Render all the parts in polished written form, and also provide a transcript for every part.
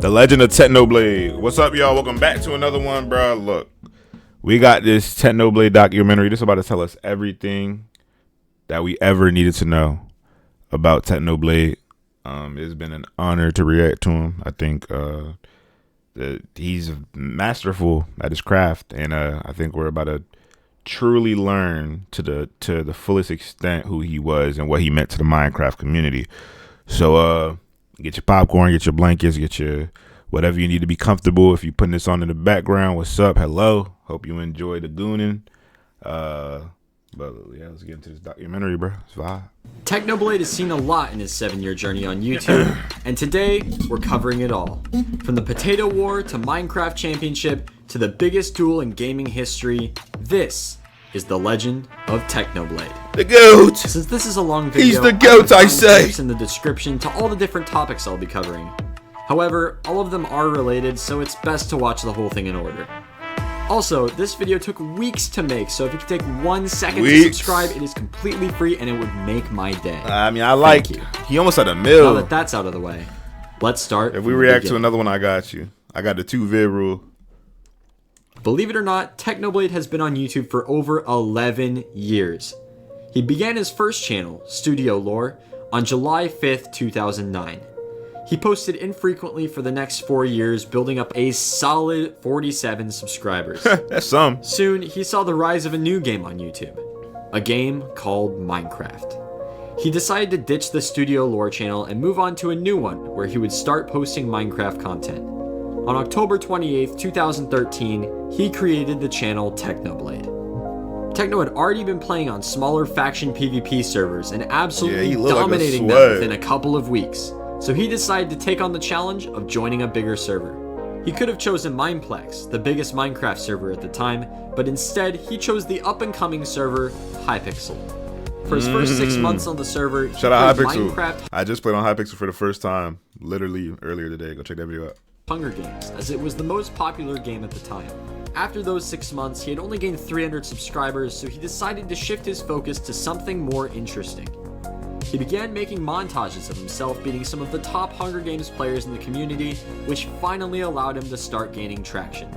The Legend of Technoblade. What's up, y'all? Welcome back to another one, bro. Look, we got this Technoblade documentary. This is about to tell us everything that we ever needed to know about Technoblade. It's been an honor to react to him. I think that he's masterful at his craft, and I think we're about to truly learn to the fullest extent who he was and what he meant to the Minecraft community. So get your popcorn, get your blankets, get your whatever you need to be comfortable. If you're putting this on in the background, what's up? Hello. Hope you enjoy the gooning. But yeah, let's get into this documentary, bro. It's vibe. Technoblade has seen a lot in his 7-year journey on YouTube, and today we're covering it all. From the Potato War to Minecraft Championship to the biggest duel in gaming history, this is the legend of Technoblade. The GOAT! Since this is a long video, he's the GOAT, I say! Links in the description to all the different topics I'll be covering. However, all of them are related, so it's best to watch the whole thing in order. Also, this video took weeks to make, so if you could take 1 second to subscribe, it is completely free and it would make my day. I mean, I like you. He almost had a mil. Now that that's out of the way, let's start. If we react to another one, I got you. I got the 2 vid rule. Believe it or not, Technoblade has been on YouTube for over 11 years. He began his first channel, Studio Lore, on July 5th, 2009. He posted infrequently for the next 4 years, building up a solid 47 subscribers. That's some. Soon, he saw the rise of a new game on YouTube, a game called Minecraft. He decided to ditch the Studio Lore channel and move on to a new one, where he would start posting Minecraft content. On October 28th, 2013, he created the channel Technoblade. Techno had already been playing on smaller faction PvP servers and absolutely dominating them within a couple of weeks. So he decided to take on the challenge of joining a bigger server. He could have chosen Mineplex, the biggest Minecraft server at the time, but instead he chose the up-and-coming server Hypixel. For his first 6 months on the server, shout out Hypixel. Minecraft. I just played on Hypixel for the first time, literally earlier today. Go check that video out. Hunger Games, as it was the most popular game at the time. After those 6 months, he had only gained 300 subscribers, so he decided to shift his focus to something more interesting. He began making montages of himself beating some of the top Hunger Games players in the community, which finally allowed him to start gaining traction.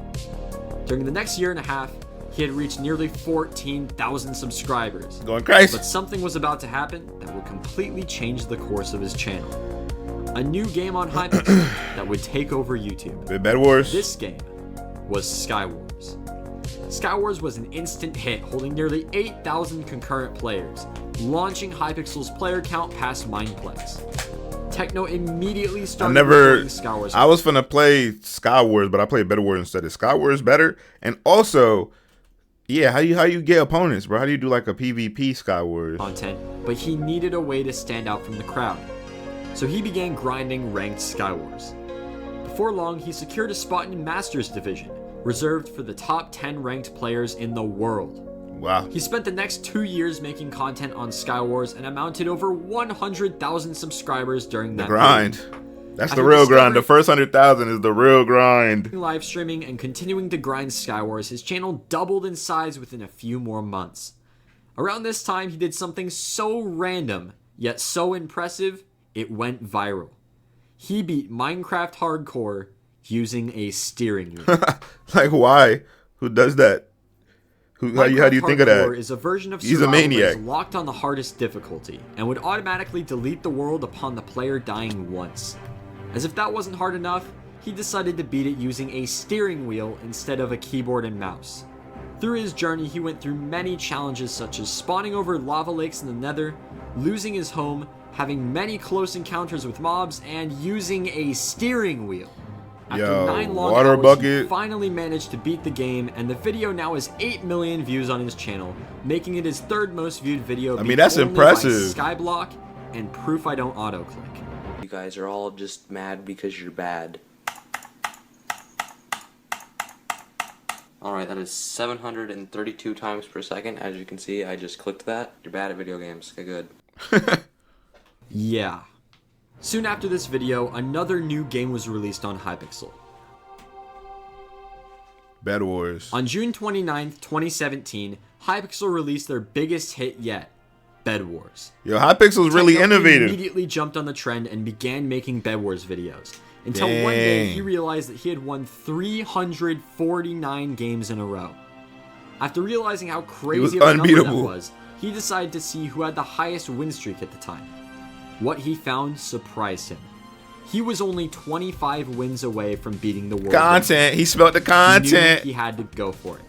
During the next year and a half, he had reached nearly 14,000 subscribers. Going crazy. But something was about to happen that would completely change the course of his channel. A new game on Hypixel that would take over YouTube. Bedwars. This game was Skywars. Skywars was an instant hit, holding nearly 8,000 concurrent players, launching Hypixel's player count past Mineplex. Techno immediately started playing Skywars. I was finna play Skywars, but I played Bedwars instead. Is Skywars better? And also, yeah, how you get opponents, bro? How do you do like a PvP Skywars? Content, but he needed a way to stand out from the crowd. So he began grinding ranked Skywars. Before long, he secured a spot in Masters Division, reserved for the top 10 ranked players in the world. Wow. He spent the next 2 years making content on Skywars and amounted over 100,000 subscribers during that grind. period. That's the real grind. The first 100,000 is the real grind. Live streaming and continuing to grind Skywars, his channel doubled in size within a few more months. Around this time, he did something so random, yet so impressive, it went viral. He beat Minecraft Hardcore using a steering wheel. Like, why? Who does that? How do you think of that? Is a version of He's a maniac. Locked on the hardest difficulty and would automatically delete the world upon the player dying once. As if that wasn't hard enough, he decided to beat it using a steering wheel instead of a keyboard and mouse. Through his journey, he went through many challenges such as spawning over lava lakes in the Nether, losing his home, having many close encounters with mobs, and using a steering wheel. After 9 long hours, he finally managed to beat the game, and the video now has 8 million views on his channel, making it his 3rd most viewed video. I mean, that's impressive. Skyblock and proof I don't autoclick. You guys are all just mad because you're bad. Alright, that is 732 times per second. As you can see, I just clicked that. You're bad at video games. Okay, good. Yeah. Soon after this video, another new game was released on Hypixel. Bedwars. On June 29th, 2017, Hypixel released their biggest hit yet, Bedwars. Yo, Hypixel's really innovative. Immediately jumped on the trend and began making Bedwars videos. Until one day he realized that he had won 349 games in a row. After realizing how crazy of a number that was, he decided to see who had the highest win streak at the time. What he found surprised him. He was only 25 wins away from beating the world content. record. He smelled the content. He had to go for it.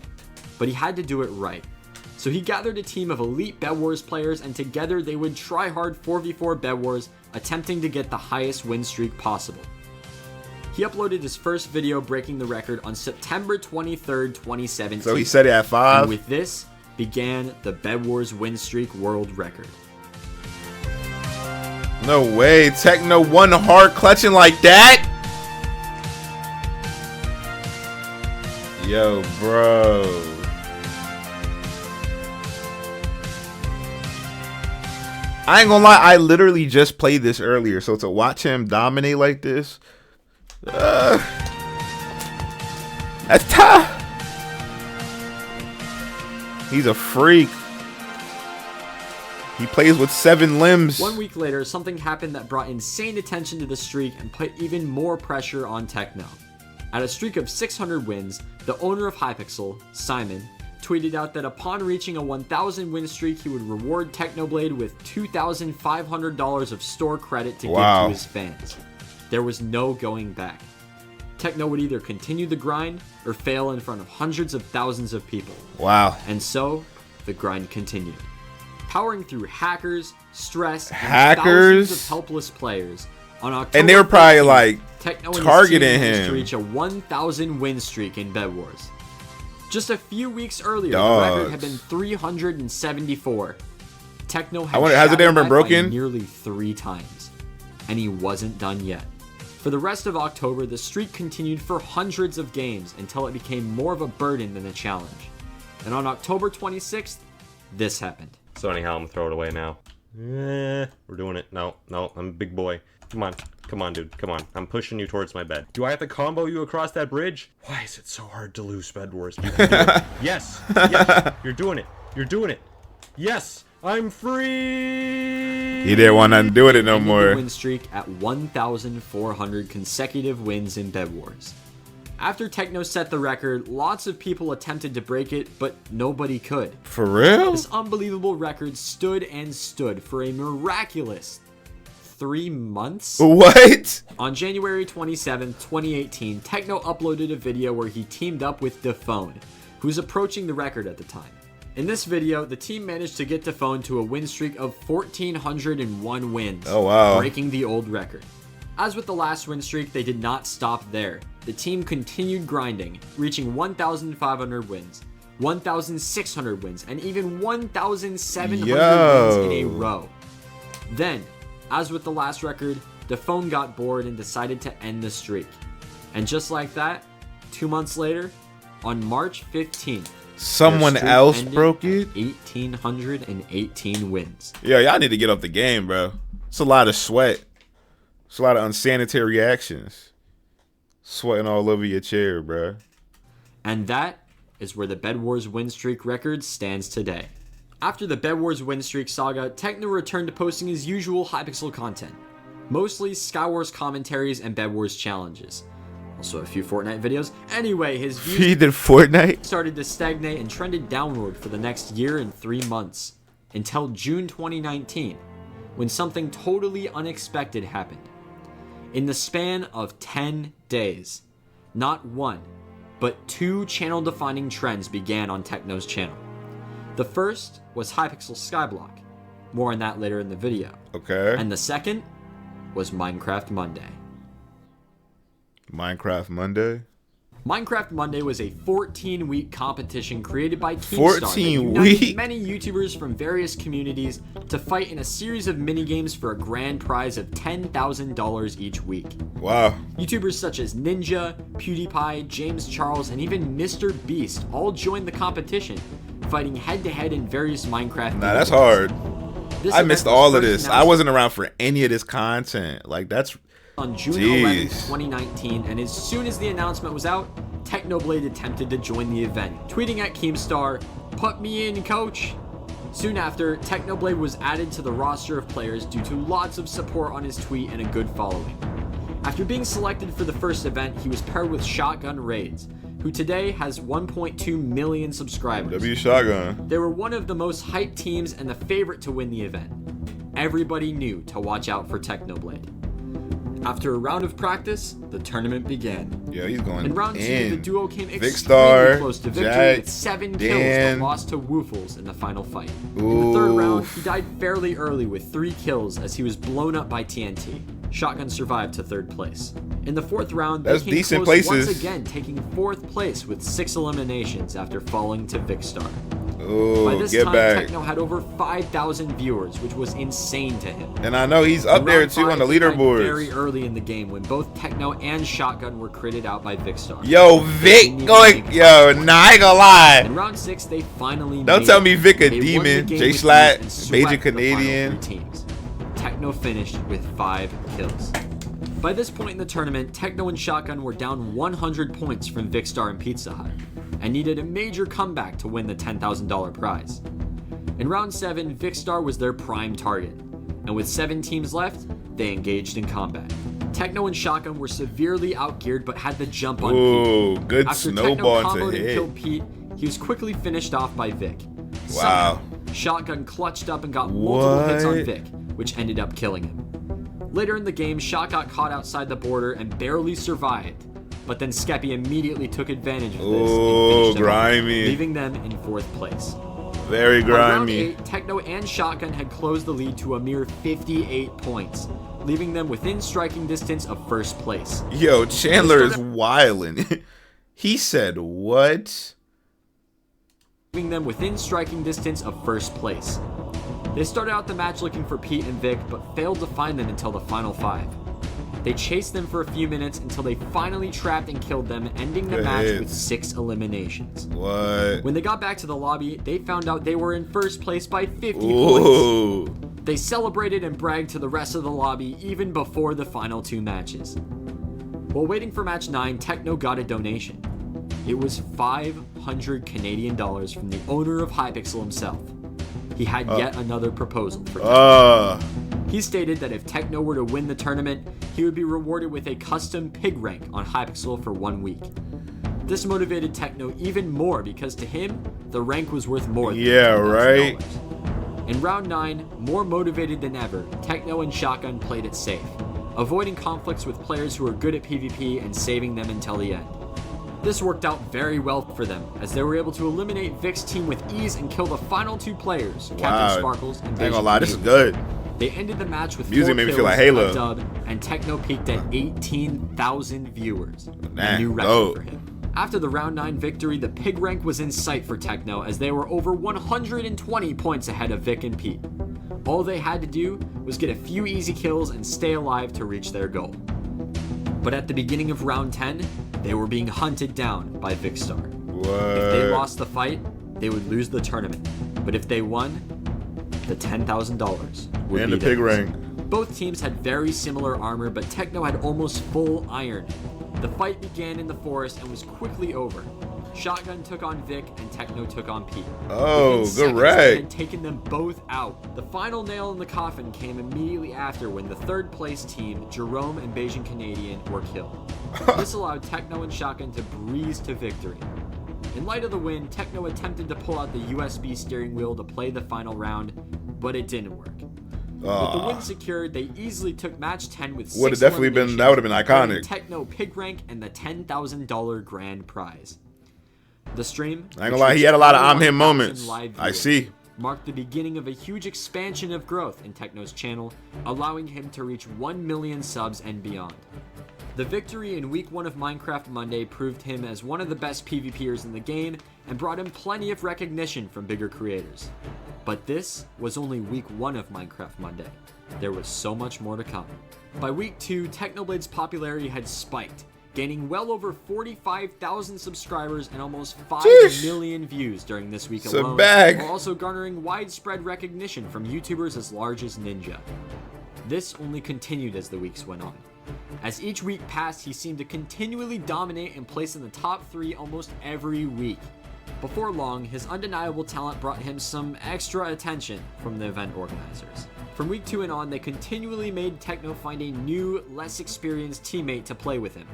But he had to do it right. So he gathered a team of elite Bedwars players, and together they would try hard 4v4 Bedwars, attempting to get the highest win streak possible. He uploaded his first video breaking the record on September 23rd, 2017. So he said it at 5. And with this began the Bedwars win streak world record. No way. Techno won hard clutching like that? Yo, bro. I ain't gonna lie, I literally just played this earlier, so to watch him dominate like this, that's tough. He's a freak. He plays with 7 limbs. 1 week later, something happened that brought insane attention to the streak and put even more pressure on Techno. At a streak of 600 wins, the owner of Hypixel, Simon, tweeted out that upon reaching a 1,000 win streak, he would reward Technoblade with $2,500 of store credit to give to his fans. There was no going back. Techno would either continue the grind or fail in front of hundreds of thousands of people. Wow. And so, the grind continued. Powering through hackers, stress, and thousands of helpless players, on October and they were probably 15th, like Techno targeting him to reach a 1,000 win streak in Bedwars. Just a few weeks earlier, the record had been 374. Techno had has it ever been broken? Nearly 3 times, and he wasn't done yet. For the rest of October, the streak continued for hundreds of games until it became more of a burden than a challenge. And on October 26th, this happened. So anyhow, I'm gonna throw it away now. We're doing it. No, I'm a big boy. Come on, dude. Come on. I'm pushing you towards my bed. Do I have to combo you across that bridge? Why is it so hard to lose Bedwars? Yes, you're doing it. You're doing it. Yes, I'm free. He didn't want to do it no more. The win streak at 1,400 consecutive wins in Bedwars. After Techno set the record, lots of people attempted to break it, but nobody could. For real? This unbelievable record stood and stood for a miraculous 3 months? What? On January 27, 2018, Techno uploaded a video where he teamed up with Dephone, who's approaching the record at the time. In this video, the team managed to get Dephone to a win streak of 1,401 wins, breaking the old record. As with the last win streak, they did not stop there. The team continued grinding, reaching 1,500 wins, 1,600 wins, and even 1,700 wins in a row. Then, as with the last record, Dephone got bored and decided to end the streak. And just like that, 2 months later, on March 15th, someone else broke it? 1,818 wins. Yeah, y'all need to get off the game, bro. It's a lot of sweat. It's a lot of unsanitary actions. Sweating all over your chair, bro. And that is where the Bedwars win streak record stands today. After the Bedwars win streak saga, Techno returned to posting his usual Hypixel content. Mostly Skywars commentaries and Bedwars challenges. Also a few Fortnite videos. Anyway, his views He did Fortnite? started to stagnate and trended downward for the next year and 3 months. Until June 2019, when something totally unexpected happened. In the span of 10 days, not one, but 2 channel-defining trends began on Techno's channel. The first was Hypixel Skyblock. More on that later in the video. Okay. And the second was Minecraft Monday. Minecraft Monday? Minecraft Monday was a 14-week competition created by Keemstar that 14 united weeks? many YouTubers from various communities to fight in a series of minigames for a grand prize of $10,000 each week. Wow. YouTubers such as Ninja, PewDiePie, James Charles, and even Mr. Beast all joined the competition, fighting head-to-head in various Minecraft Nah, that's minigames. hard. This I event missed was all of first this. I announced wasn't around for any of this content. Like, that's... on June 11, 2019, and as soon as the announcement was out, Technoblade attempted to join the event, tweeting at Keemstar, "Put me in, coach." Soon after, Technoblade was added to the roster of players due to lots of support on his tweet and a good following. After being selected for the first event, he was paired with Shotgun Raids, who today has 1.2 million subscribers. W Shotgun. They were one of the most hyped teams and the favorite to win the event. Everybody knew to watch out for Technoblade. After a round of practice, the tournament began. Yeah, he's going In round 2, the duo came extremely Vicstar, close to victory Jack, with 7 Dan. kills but lost to Woofles in the final fight. In the third round, he died fairly early with 3 kills as he was blown up by TNT. Shotgun survived to 3rd place. In the 4th round, they That's came decent close places. once again, taking 4th place with 6 eliminations after falling to Vicstar. By Oh, this get time, back. Techno had over 5,000 viewers, which was insane to him. And I know he's up In there round too on 5, the he died very leaderboards. early in the game when both Techno and Shotgun were critted out by Vicstar. Yo, Vic going, yo, nah, I ain't gonna lie. In round 6, they finally Don't made tell it. me Vic a They won the demon, game J with Slat, ease and swept Major the final Canadian. 3 teams. Techno finished with 5 kills. By this point in the tournament, Techno and Shotgun were down 100 points from Vicstar and Pizza Hut, and needed a major comeback to win the $10,000 prize. In round 7, Vicstar was their prime target, and with 7 teams left, they engaged in combat. Techno and Shotgun were severely outgeared but had the jump on Ooh, Pete. good After snowball Techno to comboed and hit. killed Pete, he was quickly finished off by Vic. Wow. Somehow, Shotgun clutched up and got multiple hits on What? Vic, which ended up killing him. Later in the game, Shot got caught outside the border and barely survived, but then Skeppy immediately took advantage of this Ooh, and finished him off, grimy. leaving them in 4th place. Very By round grimy. 8, Techno and Shotgun had closed the lead to a mere 58 points, leaving them within striking distance of 1st place. Yo, Chandler is wildin'. He said what? Leaving them within striking distance of 1st place. They started out the match looking for Pete and Vic, but failed to find them until the final 5. They chased them for a few minutes until they finally trapped and killed them, ending the Good match hits. with 6 eliminations. What? When they got back to the lobby, they found out they were in 1st place by 50 points. Ooh. They celebrated and bragged to the rest of the lobby even before the final 2 matches. While waiting for match 9, Techno got a donation. It was 500 Canadian dollars from the owner of Hypixel himself. He had yet another proposal for Techno. He stated that if Techno were to win the tournament, he would be rewarded with a custom pig rank on Hypixel for 1 week. This motivated Techno even more because to him, the rank was worth more than Yeah, right. $10,000. In round 9, more motivated than ever, Techno and Shotgun played it safe, avoiding conflicts with players who are good at PvP and saving them until the end. This worked out very well for them, as they were able to eliminate Vic's team with ease and kill the final 2 players, Captain Sparkles and I ain't Beijing gonna lie, this is Canadian. good. They ended the match with Music 4 made me kills, feel like Halo. a dub, and Techno peaked at 18,000 viewers, a Nah, new record dope. for him. After the round 9 victory, the pig rank was in sight for Techno as they were over 120 points ahead of Vic and Pete. All they had to do was get a few easy kills and stay alive to reach their goal. But at the beginning of round 10, they were being hunted down by Vicstar. If they What? lost the fight, they would lose the tournament. But if they won, the $10,000 would And be the pig theirs. ring. Both teams had very similar armor, but Techno had almost full iron. The fight began in the forest and was quickly over. Shotgun took on Vic and Techno took on Pete. Oh, Within good seconds, rag. they had taken them both out. The final nail in the coffin came immediately after when the 3rd place team, Jerome and Beijing Canadian, were killed. This allowed Techno and Shotgun to breeze to victory. In light of the win, Techno attempted to pull out the USB steering wheel to play the final round, but it didn't work. With the win secured, they easily took match 10 with 6 Would've definitely been- that would've been eliminations, iconic. earning Techno pig rank and the $10,000 grand prize. The stream, I ain't gonna lie, he had a lot of I'm him 21,000 moments. live I viewers, see. marked the beginning of a huge expansion of growth in Techno's channel, allowing him to reach 1 million subs and beyond. The victory in week 1 of Minecraft Monday proved him as one of the best PvPers in the game and brought him plenty of recognition from bigger creators. But this was only week 1 of Minecraft Monday. There was so much more to come. By week 2, Technoblade's popularity had spiked, gaining well over 45,000 subscribers and almost 5 Sheesh. million views during this week It's a alone, bag. while also garnering widespread recognition from YouTubers as large as Ninja. This only continued as the weeks went on. As each week passed, he seemed to continually dominate and place in the top 3 almost every week. Before long, his undeniable talent brought him some extra attention from the event organizers. From week 2 and on, they continually made Techno find a new, less experienced teammate to play with him.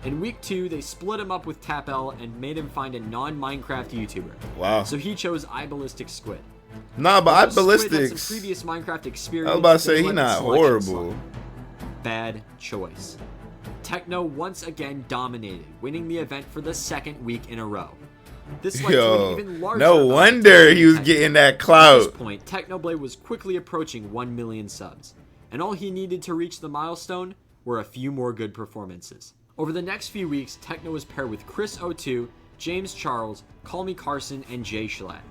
In week 2, they split him up with Tapel and made him find a non-Minecraft YouTuber. Wow. So he chose iBallistic Squid. Nah, but Although Squid had iBallistics. some previous Minecraft experience, I was about to they say he let not the selection horrible. slide. Bad choice. Techno once again dominated, winning the event for the second week in a row. This led to an Yo, even larger no amount of wonder time he was Techno. getting that At this clout. point, Technoblade was quickly approaching 1 million subs, and all he needed to reach the milestone were a few more good performances. Over the next few weeks, Techno was paired with Chris02, James Charles, Call Me Carson, and Jay Schlatt.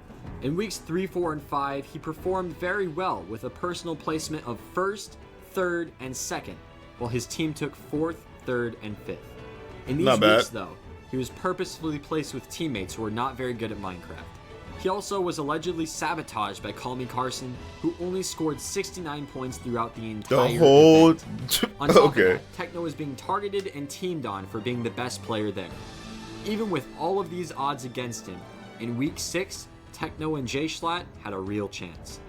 In weeks 3, 4, and 5, he performed very well with a personal placement of 1st, 3rd, and 2nd, while his team took 4th, 3rd, and 5th. In these Not bad. weeks, though, he was purposefully placed with teammates who were not very good at Minecraft. He also was allegedly sabotaged by Call Me Carson, who only scored 69 points throughout the entire The whole. event. On top of Okay. that, Techno was being targeted and teamed on for being the best player there. Even with all of these odds against him, in week 6, Techno and Jay Schlatt had a real chance.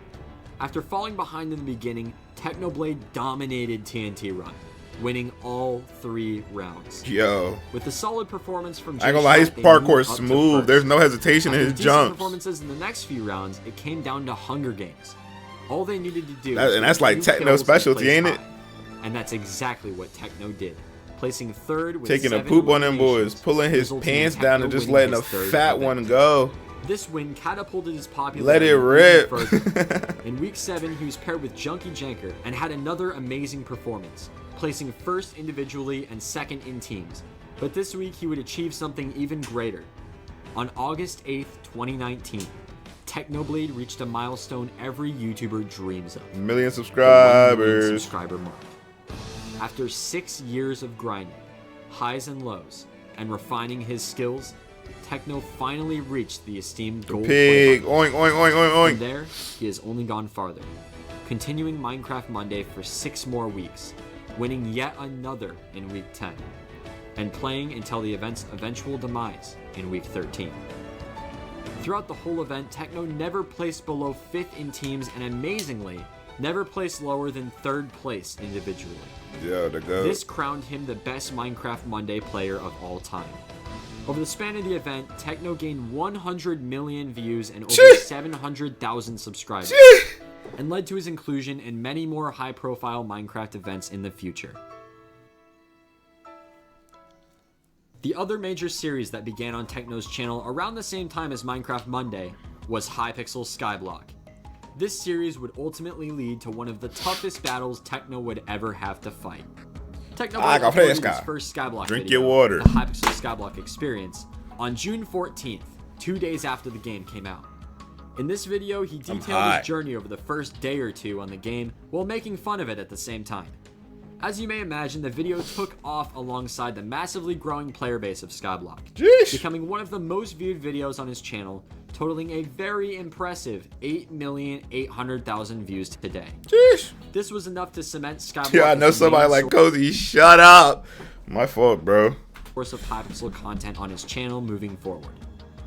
After falling behind in the beginning, Technoblade dominated TNT Run, winning all 3 rounds. Yo. With the solid performance from Jay I ain't gonna lie, his Schlatt, they parkour moved up to smooth. first. There's no hesitation in After his decent jumps. performances in the next few rounds, it came down to Hunger Games. All they needed to do That- was and get that's like few Techno kills and specialty, place ain't it? high. And that's exactly what Techno did, placing 3rd with Taking a 7 poop on them boys, eliminations, pulling his resulting in pants Techno down and just winning letting a his 3rd fat event. one go. This win catapulted his popularity Let it even rip. further. In week 7, he was paired with Junkie Janker and had another amazing performance, placing 1st individually and 2nd in teams. But this week, he would achieve something even greater. On August 8th, 2019, Technoblade reached a milestone every YouTuber dreams of. Million The 1 million subscribers. subscriber mark. After 6 years of grinding, highs and lows, and refining his skills, Techno finally reached the esteemed gold Pig. play Oink, oink, oink, oink, mark. oink. From there, he has only gone farther, continuing Minecraft Monday for 6 more weeks, winning yet another in week 10, and playing until the event's eventual demise in week 13. Throughout the whole event, Techno never placed below 5th in teams and amazingly, never placed lower than 3rd place individually. Yo, the goat. This crowned him the best Minecraft Monday player of all time. Over the span of the event, Techno gained 100 million views and over 700,000 subscribers, and led to his inclusion in many more high-profile Minecraft events in the future. The other major series that began on Techno's channel around the same time as Minecraft Monday was Hypixel Skyblock. This series would ultimately lead to one of the toughest battles Techno would ever have to fight. Techno Água uploaded fresca. his first Skyblock Drink video, your water. the Hypixel Skyblock Experience, on June 14th, 2 days after the game came out. In this video, he detailed hot. his journey over the first day or two on the game while making fun of it at the same time. As you may imagine, the video took off alongside the massively growing player base of Skyblock, Jeez. becoming one of the most viewed videos on his channel, totaling a very impressive 8,800,000 views today. Jeez. This was enough to cement Skyblock Yeah, I as know the somebody main like Cozy. Shut up. My fault, bro. source of Hypixel content on his channel moving forward.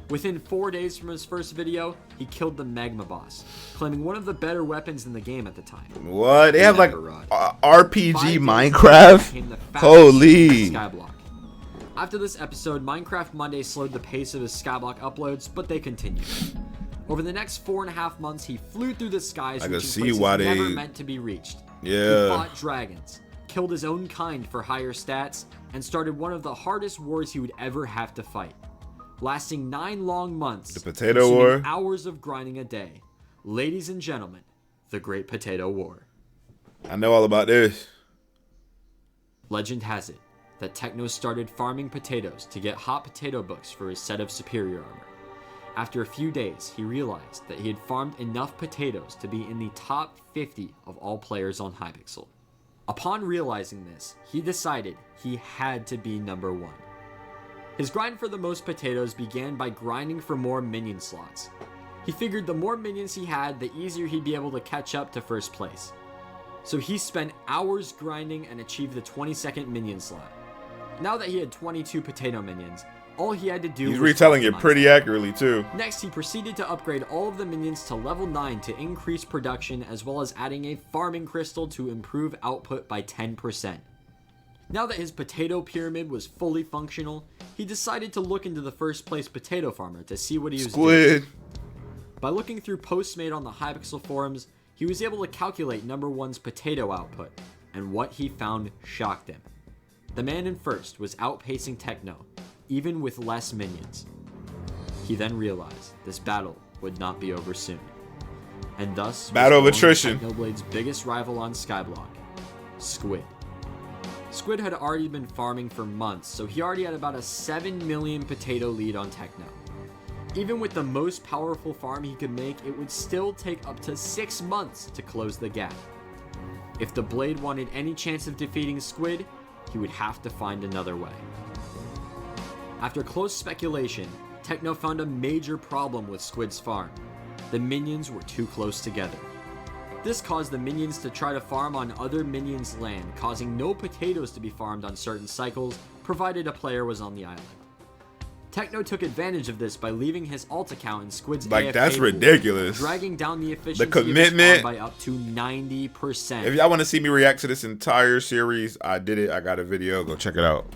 Within 4 days from his first video, he killed the Magma boss, claiming one of the better weapons in the game at the time. What? They have like Ember Rod. RPG 5 days later, he Minecraft? became the fastest Holy. Skyblock. After this episode, Minecraft Monday slowed the pace of his Skyblock uploads, but they continued. Over the next 4.5 months, he flew through the skies, I can reaching see places why never they- meant to be reached. He Yeah. fought dragons, killed his own kind for higher stats, and started one of the hardest wars he would ever have to fight. Lasting 9 long months, The Potato consuming War? hours of grinding a day. Ladies and gentlemen, the Great Potato War. I know all about this. Legend has it that Techno started farming potatoes to get hot potato books for his set of superior armor. After a few days, he realized that he had farmed enough potatoes to be in the top 50 of all players on Hypixel. Upon realizing this, he decided he had to be number 1. His grind for the most potatoes began by grinding for more minion slots. He figured the more minions he had, the easier he'd be able to catch up to first place. So he spent hours grinding and achieved the 22nd minion slot. Now that he had 22 potato minions, All he had to do He's was retelling it optimize pretty accurately too. Next, he proceeded to upgrade all of the minions to level 9 to increase production, as well as adding a farming crystal to improve output by 10%. Now that his potato pyramid was fully functional, he decided to look into the first place potato farmer to see what he was doing. By looking through posts made on the Hypixel forums, he was able to calculate number 1's potato output, and what he found shocked him. The man in first was outpacing Techno, even with less minions. He then realized this battle would not be over soon, and thus battle of attrition. Technoblade's biggest rival on Skyblock, Squid. Squid had already been farming for months, so he already had about a 7 million potato lead on Techno. Even with the most powerful farm he could make, it would still take up to 6 months to close the gap. If the Blade wanted any chance of defeating Squid, he would have to find another way. After close speculation, Techno found a major problem with Squid's farm. The minions were too close together. This caused the minions to try to farm on other minions' land, causing no potatoes to be farmed on certain cycles, provided a player was on the island. Techno took advantage of this by leaving his alt account in Squid's AFK That's pool, ridiculous. dragging down the efficiency The commitment of his farm by up to 90%. If y'all want to see me react to this entire series, I did it. I got a video. Go check it out.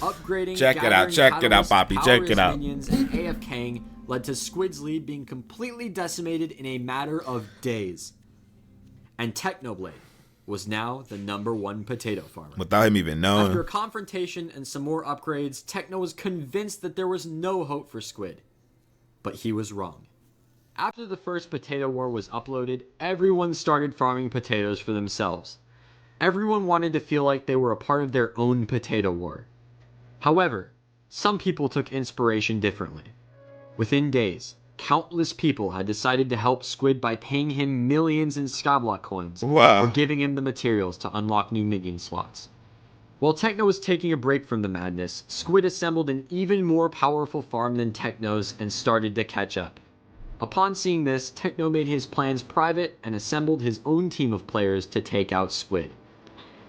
Upgrading, check it out, Poppy. Check it out. Minions and AFKing led to Squid's lead being completely decimated in a matter of days. And Technoblade was now the number 1 potato farmer. Without him even knowing. After a confrontation and some more upgrades, Techno was convinced that there was no hope for Squid. But he was wrong. After the first Potato War was uploaded, everyone started farming potatoes for themselves. Everyone wanted to feel like they were a part of their own Potato War. However, some people took inspiration differently. Within days, countless people had decided to help Squid by paying him millions in Skyblock coins, Wow. or giving him the materials to unlock new minion slots. While Techno was taking a break from the madness, Squid assembled an even more powerful farm than Techno's and started to catch up. Upon seeing this, Techno made his plans private and assembled his own team of players to take out Squid.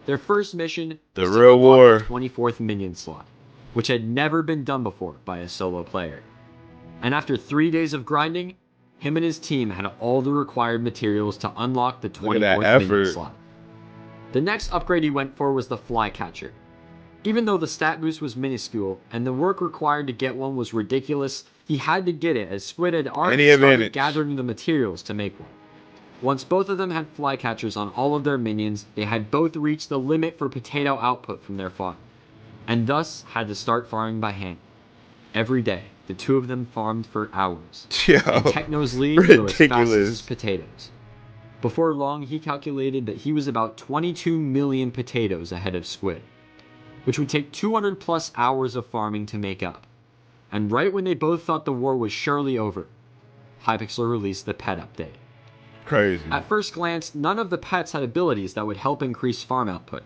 Their first mission The was to real unlock war. the 24th minion slot, which had never been done before by a solo player. And after 3 days of grinding, him and his team had all the required materials to unlock the 24th minion slot. The next upgrade he went for was the Flycatcher. Even though the stat boost was minuscule and the work required to get one was ridiculous, he had to get it as Squid had already started gathering the materials to make one. Once both of them had Flycatchers on all of their minions, they had both reached the limit for potato output from their farm, and thus had to start farming by hand. Every day, the two of them farmed for hours. Yo, and Techno's lead grew as fast as ridiculous. his potatoes. Before long, he calculated that he was about 22 million potatoes ahead of Squid, which would take 200 plus hours of farming to make up. And right when they both thought the war was surely over, Hypixel released the pet update. Crazy. At first glance, none of the pets had abilities that would help increase farm output.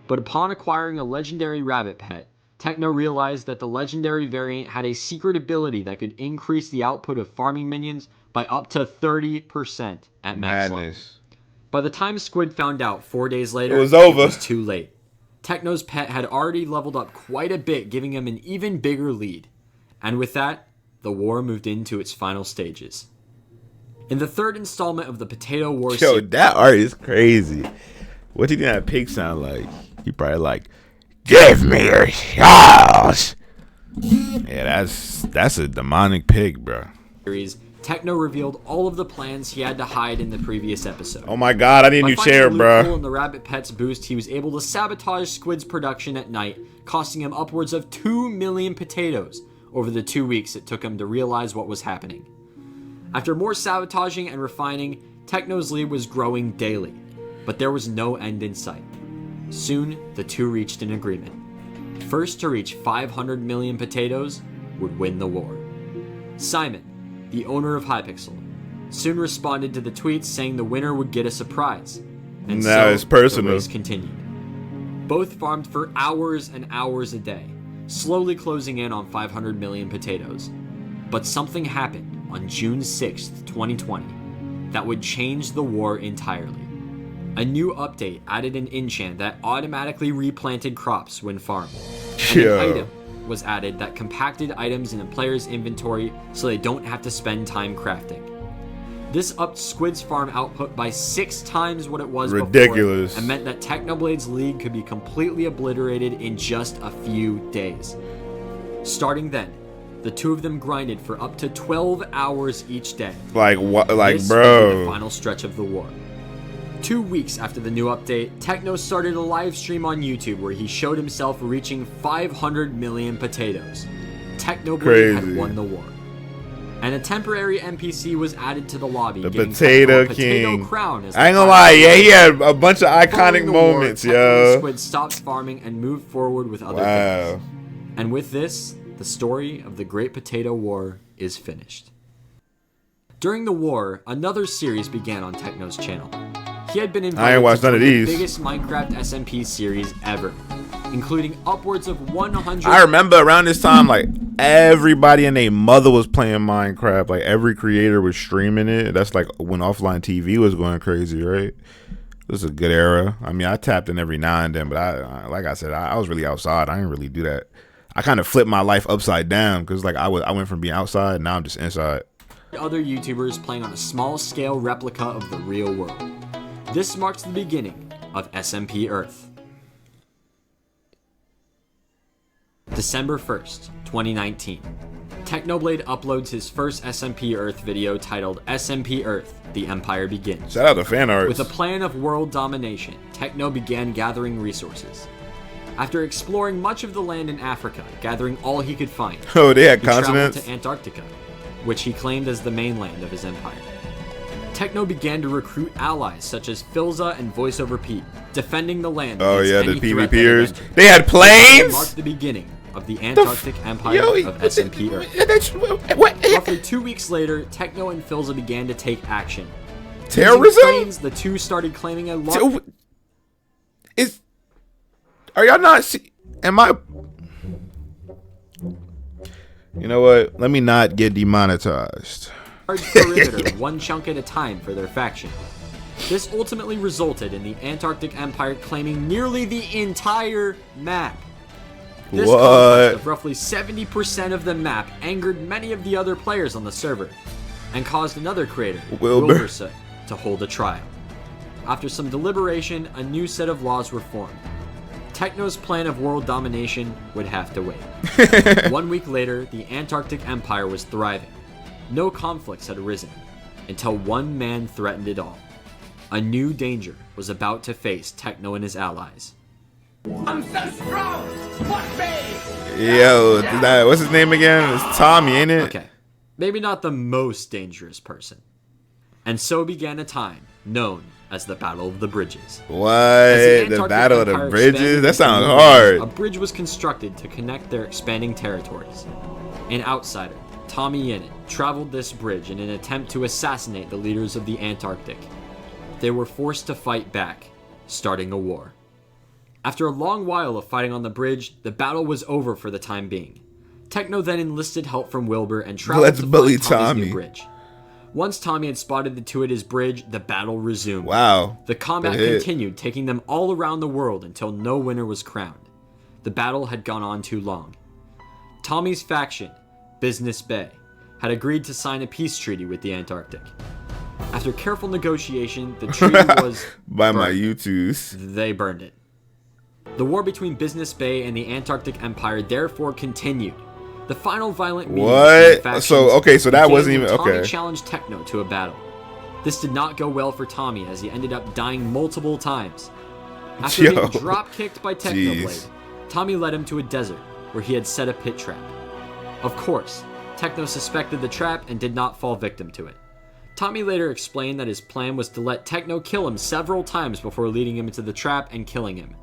But upon acquiring a legendary rabbit pet, Techno realized that the legendary variant had a secret ability that could increase the output of farming minions by up to 30% at max level. By the time Squid found out 4 days later, it was over. It was too late. Techno's pet had already leveled up quite a bit, giving him an even bigger lead. And with that, the war moved into its final stages. In the third installment of the Potato War Yo, that art is crazy. What do you think that pig sound like? He probably like, give me your shells. Yeah, that's a demonic pig, bro. Techno revealed all of the plans he had to hide in the previous episode. Oh my god, I need a new chair, bro. In the Rabbit Pets boost, he was able to sabotage Squid's production at night, costing him upwards of 2 million potatoes over the 2 weeks it took him to realize what was happening. After more sabotaging and refining, Techno's lead was growing daily, but there was no end in sight. Soon, the two reached an agreement. First to reach 500 million potatoes would win the war. Simon, the owner of Hypixel, soon responded to the tweets saying the winner would get a surprise. And now so it's personal. The race continued. Both farmed for hours and hours a day, slowly closing in on 500 million potatoes. But something happened on June 6th, 2020, that would change the war entirely. A new update added an enchant that automatically replanted crops when farmed. And an item was added that compacted items in a player's inventory so they don't have to spend time crafting. This upped Squid's farm output by 6 times what it was ridiculous, before, and meant that Technoblade's league could be completely obliterated in just a few days. Starting then, the two of them grinded for up to 12 hours each day. Like what? Like, this bro. would be the final stretch of the war. 2 weeks after the new update, Techno started a live stream on YouTube where he showed himself reaching 500 million potatoes. Technoblade had won the war. And a temporary NPC was added to the lobby. The giving Potato Techno a King. Potato crown as I ain't gonna lie, yeah, he had a bunch of iconic moments, yo. Squid stopped farming and moved forward with other things. And with this, the story of the Great Potato War is finished. During the war, another series began on Techno's channel. He had been invited I ain't watched to none of the these. biggest Minecraft SMP series ever, including upwards of 100. I remember around this time, like, everybody and their mother was playing Minecraft. Like, every creator was streaming it. That's like when offline TV was going crazy, right? This is a good era. I mean, I tapped in every now and then, but I like I said, I was really outside. I didn't really do that. I kind of flipped my life upside down because, like, I went from being outside, now I'm just inside. Other YouTubers playing on a small-scale replica of the real world. This marks the beginning of SMP Earth. December 1st, 2019. Technoblade uploads his first SMP Earth video titled SMP Earth, The Empire Begins. Shout out to fan arts. With a plan of world domination, Techno began gathering resources. After exploring much of the land in Africa, gathering all he could find, Oh, they had he traveled continents? to Antarctica, which he claimed as the mainland of his empire. Techno began to recruit allies such as Philza and VoiceOver Pete, defending the land. Oh against yeah, any the threat that PvPers. entered. They had It planes? marked the beginning of the Antarctic Empire of SMP Earth. What? Roughly 2 weeks later, Techno and Philza began to take action. Using Terrorism? planes, the two started claiming a large... Are y'all not am I? You know what? Let me not get demonetized. perimeter, one chunk at a time for their faction. This ultimately resulted in the Antarctic Empire claiming nearly the entire map. This conquest of roughly 70% of the map angered many of the other players on the server, and caused another creator, Wilbur, to hold a trial. After some deliberation, a new set of laws were formed. Techno's plan of world domination would have to wait. 1 week later, the Antarctic Empire was thriving. No conflicts had arisen, until one man threatened it all. A new danger was about to face Techno and his allies. I'm so strong! What me? Yo, what's his name again? It's Tommy, ain't it? Okay, maybe not the most dangerous person. And so began a time known as the Battle of the Bridges. What? The Battle of the Bridges? That sounds hard. A bridge was constructed to connect their expanding territories. An outsider, Tommy Yennett, traveled this bridge in an attempt to assassinate the leaders of the Antarctic. They were forced to fight back, starting a war. After a long while of fighting on the bridge, the battle was over for the time being. Techno then enlisted help from Wilbur and traveled to find Tommy's new bridge. Once Tommy had spotted the two at his bridge, the battle resumed. Wow. The combat continued, taking them all around the world until no winner was crowned. The battle had gone on too long. Tommy's faction, Business Bay, had agreed to sign a peace treaty with the Antarctic. After careful negotiation, the treaty was by burned. my YouTubes. They burned it. The war between Business Bay and the Antarctic Empire therefore continued. The final violent meeting between the factions so that wasn't even Tommy okay. challenged Techno to a battle. This did not go well for Tommy as he ended up dying multiple times. After being drop-kicked by Technoblade, Tommy led him to a desert where he had set a pit trap. Of course, Techno suspected the trap and did not fall victim to it. Tommy later explained that his plan was to let Techno kill him several times before leading him into the trap and killing him.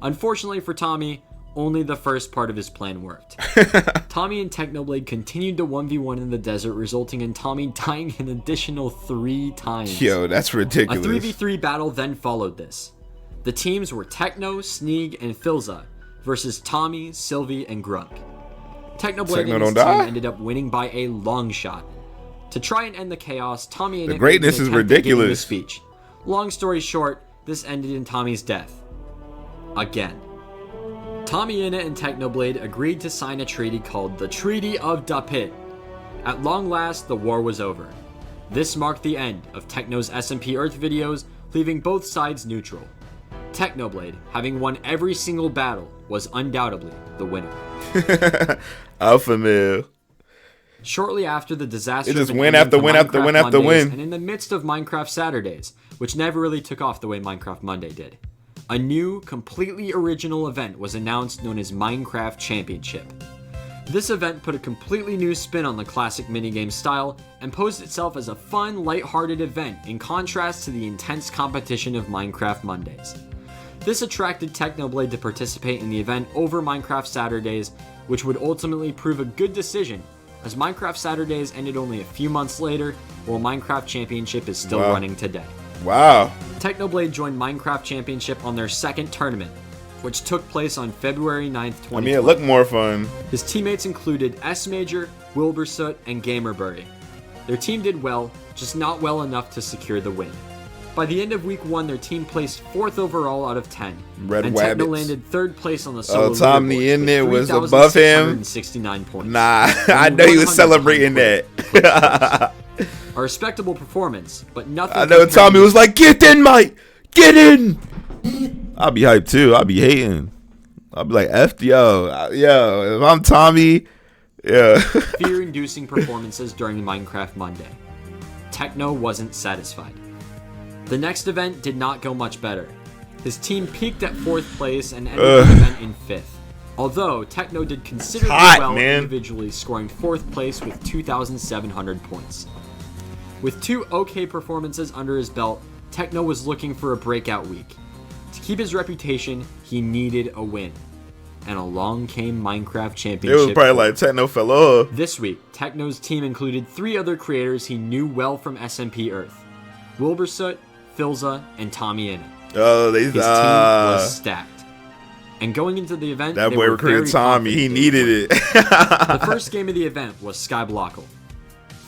Unfortunately for Tommy, only the first part of his plan worked. Tommy and Technoblade continued to 1v1 in the desert, resulting in Tommy dying an additional 3 times. Yo, that's ridiculous. A 3v3 battle then followed this. The teams were Techno, Sneeg, and Philza versus Tommy, Sylvie, and Grunk. Technoblade and his team ended up winning by a long shot. To try and end the chaos, Tommy and the greatness is ridiculous. Speech. Long story short, this ended in Tommy's death. Again. Tommy Innit and Technoblade agreed to sign a treaty called the Treaty of Da Pit. At long last, the war was over. This marked the end of Techno's SMP Earth videos, leaving both sides neutral. Technoblade, having won every single battle, was undoubtedly the winner. Alpha male. Shortly after the disaster, It just win after win after win after win. And in the midst of Minecraft Saturdays, which never really took off the way Minecraft Monday did, a new, completely original event was announced known as Minecraft Championship. This event put a completely new spin on the classic minigame style and posed itself as a fun, light-hearted event in contrast to the intense competition of Minecraft Mondays. This attracted Technoblade to participate in the event over Minecraft Saturdays, which would ultimately prove a good decision, as Minecraft Saturdays ended only a few months later, while Minecraft Championship is still running today. Wow. Technoblade joined Minecraft Championship on their second tournament, which took place on February 9th, 2020. I mean, it looked more fun. His teammates included S-Major, Wilbursoot, and Gamerbury. Their team did well, just not well enough to secure the win. By the end of week 1, their team placed 4th overall out of 10. Red and Wabbits. Techno landed 3rd place on the solo Tommy leaderboards in there with was above him. 3,669 points. Nah, I know he was celebrating that. A respectable performance, but nothing. I know Tommy was like, "Get in, Mike! Get in!" I'll be hyped too. I'll be hating. I'll be like, "F yo, if I'm Tommy, yeah." Fear-inducing performances during Minecraft Monday. Techno wasn't satisfied. The next event did not go much better. His team peaked at 4th place and ended the event in 5th. Although Techno did considerably well individually, scoring 4th place with 2,700 points. With 2 okay performances under his belt, Techno was looking for a breakout week. To keep his reputation, he needed a win. And along came Minecraft Championship. It was probably like Techno fell off. This week, Techno's team included 3 other creators he knew well from SMP Earth: Wilbursoot, Philza, and Tommy Innit. Oh, His team was stacked. And going into the event, that they boy were recruited very Tommy. He confident. needed it. The first game of the event was Skyblock.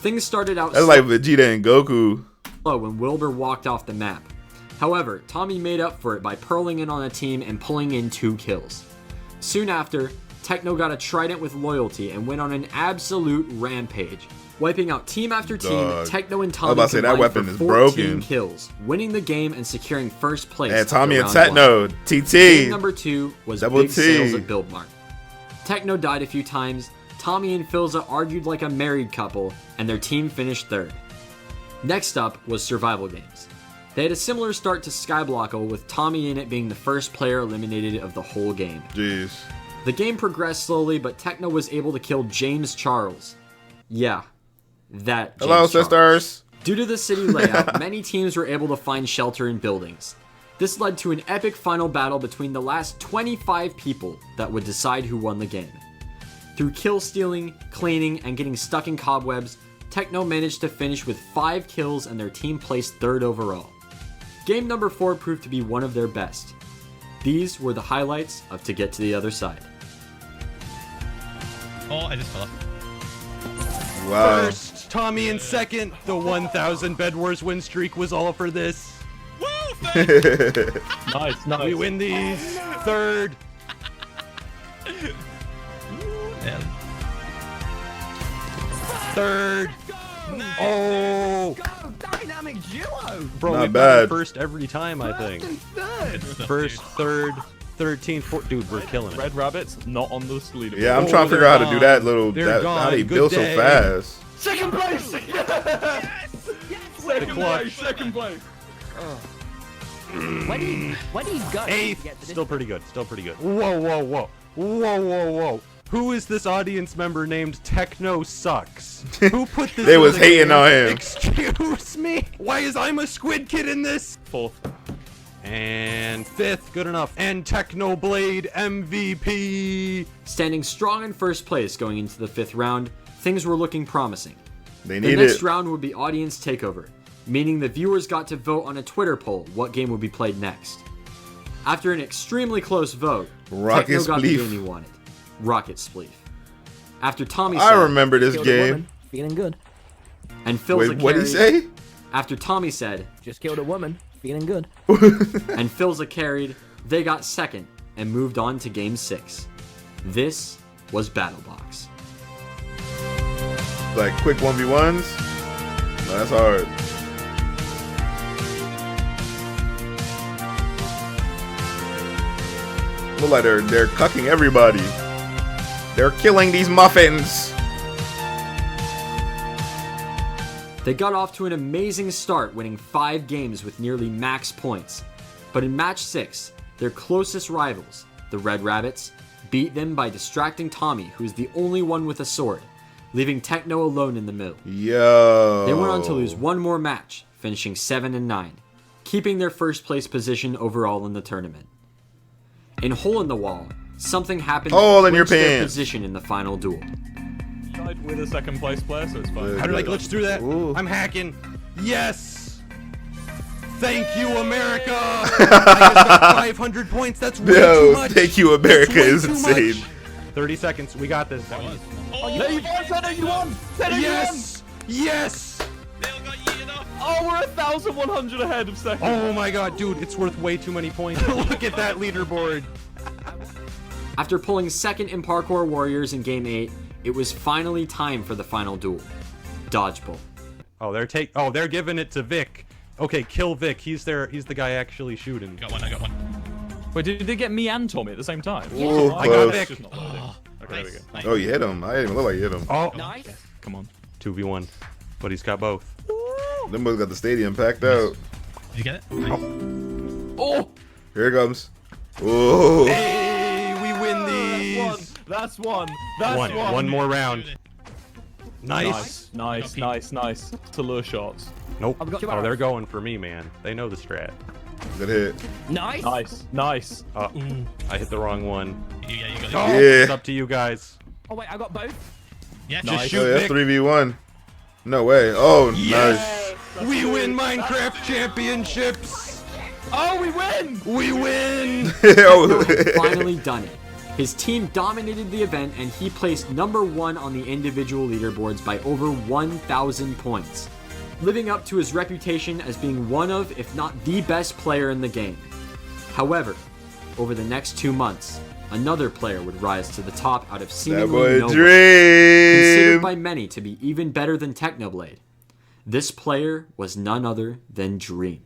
Things started out That's like Vegeta and Goku. slow when Wilbur walked off the map. However, Tommy made up for it by pearling in on a team and pulling in 2 kills. Soon after, Techno got a trident with loyalty and went on an absolute rampage, wiping out team after team. Dog. Techno and I Tommy was about to say, that combined weapon for is 14 broken. kills, winning the game and securing 1st place. And Tommy and after round Techno, 1. TT. Game number 2 was Double Big T. Sales at Build Mart. Techno died a few times, Tommy and Philza argued like a married couple, and their team finished 3rd. Next up was Survival Games. They had a similar start to Skyblock, with Tommy Innit being the first player eliminated of the whole game. Jeez. The game progressed slowly, but Techno was able to kill James Charles. Yeah, that James Hello, Charles. sisters. Due to the city layout, many teams were able to find shelter in buildings. This led to an epic final battle between the last 25 people that would decide who won the game. Through kill stealing, cleaning, and getting stuck in cobwebs, Techno managed to finish with 5 kills and their team placed 3rd overall. Game number 4 proved to be one of their best. These were the highlights of To Get to the Other Side. Oh, I just fell off. Wow. First, Tommy in second. The 1,000 Bedwars win streak was all for this. Woo! Nice. We win these. Third. Man. Third. Oh, Dynamic duo! bro, Not we've bad. gotten first every time, I think. First, third, 13th, 14th. Dude, we're killing it. Red rabbits not on this leaderboard. Yeah, I'm Oh, trying to figure they're out how to do that little. They're How they gone. build Good so day. fast. Second place! The clutch. Second place. Where do you go? Eighth. Still pretty good. Still pretty good. Whoa, whoa, whoa. Whoa, whoa, whoa. Who is this audience member named Techno Sucks? Who put this They in was the hating game? on him. Excuse me? Why is I'm a squid kid in this? Fourth. And 5th, good enough. And Technoblade MVP. Standing strong in 1st place going into the 5th round, things were looking promising. They The need next it. round would be audience takeover, meaning the viewers got to vote on a Twitter poll what game would be played next. After an extremely close vote, Rocket Techno got the Spleef. game he wanted. Rocket Spleef. After Tommy I said, remember this game. Feeling good. and Philza Wait, what'd he carried. say? After Tommy said, Just killed a woman. Feeling good. and Philza carried, they got 2nd, and moved on to Game 6. This was BattleBox. Like quick 1v1s. No, that's hard. Look like they're cucking everybody. They're killing these muffins. They got off to an amazing start, winning 5 games with nearly max points. But in match 6, their closest rivals, the Red Rabbits, beat them by distracting Tommy, who is the only one with a sword, leaving Techno alone in the middle. Yo. They went on to lose one more match, finishing 7-9, keeping their first place position overall in the tournament. In Hole in the Wall, something happened Hole that in your clinched their pants. position in the final duel. Tied with a second place player, so it's fine. How did I glitch through that? Ooh. I'm hacking. Yes. Thank you, America. I just got 500 points. That's way too Yo, much. thank you, America That's way is too insane. much. 30 seconds. We got this. Oh, No, you won! Tenno, you won! Tenno, you won! Yes. Yes. they all got yeeted off. Oh, we're 1,100 ahead of second. Oh my God, dude, it's worth way too many points. Look at that leaderboard. After pulling second in Parkour Warriors in Game 8, it was finally time for the final duel. Dodgeball. Oh, they're giving it to Vic. Okay, kill Vic. He's the guy actually shooting. I got one. Wait, did they get me and Tommy at the same time? Ooh, I got close. Vic. Just not loading. Okay, there we go. Nice. Oh, you hit him. I didn't even look like you hit him. Oh, Nice. Come on. 2v1. But he's got both. Them boys got the stadium packed out. Did you get it? Nice. Oh! Here it comes. Ooh. Hey, we win these. That's one. That's one. One more round. Nice, nice. To lure shots. Nope. I've got two Oh, they're arrows. going for me, man. They know the strat. Good hit. Nice. Nice. Oh, I hit the wrong one. Yeah, you got Oh, it. Yeah. it's up to you guys. Oh wait, I got both. Yeah, Nice. just Oh, shoot. that's Vic. 3v1. No way. Oh, Yes! We win Minecraft championships. Oh, we win! We win. nice. Techno had finally done it. His team dominated the event and he placed number 1 on the individual leaderboards by over 1,000 points, living up to his reputation as being one of, if not the best player in the game. However, over the next 2 months, another player would rise to the top out of That seemingly boy nowhere, considered Dream. by many to be even better than Technoblade. This player was none other than Dream.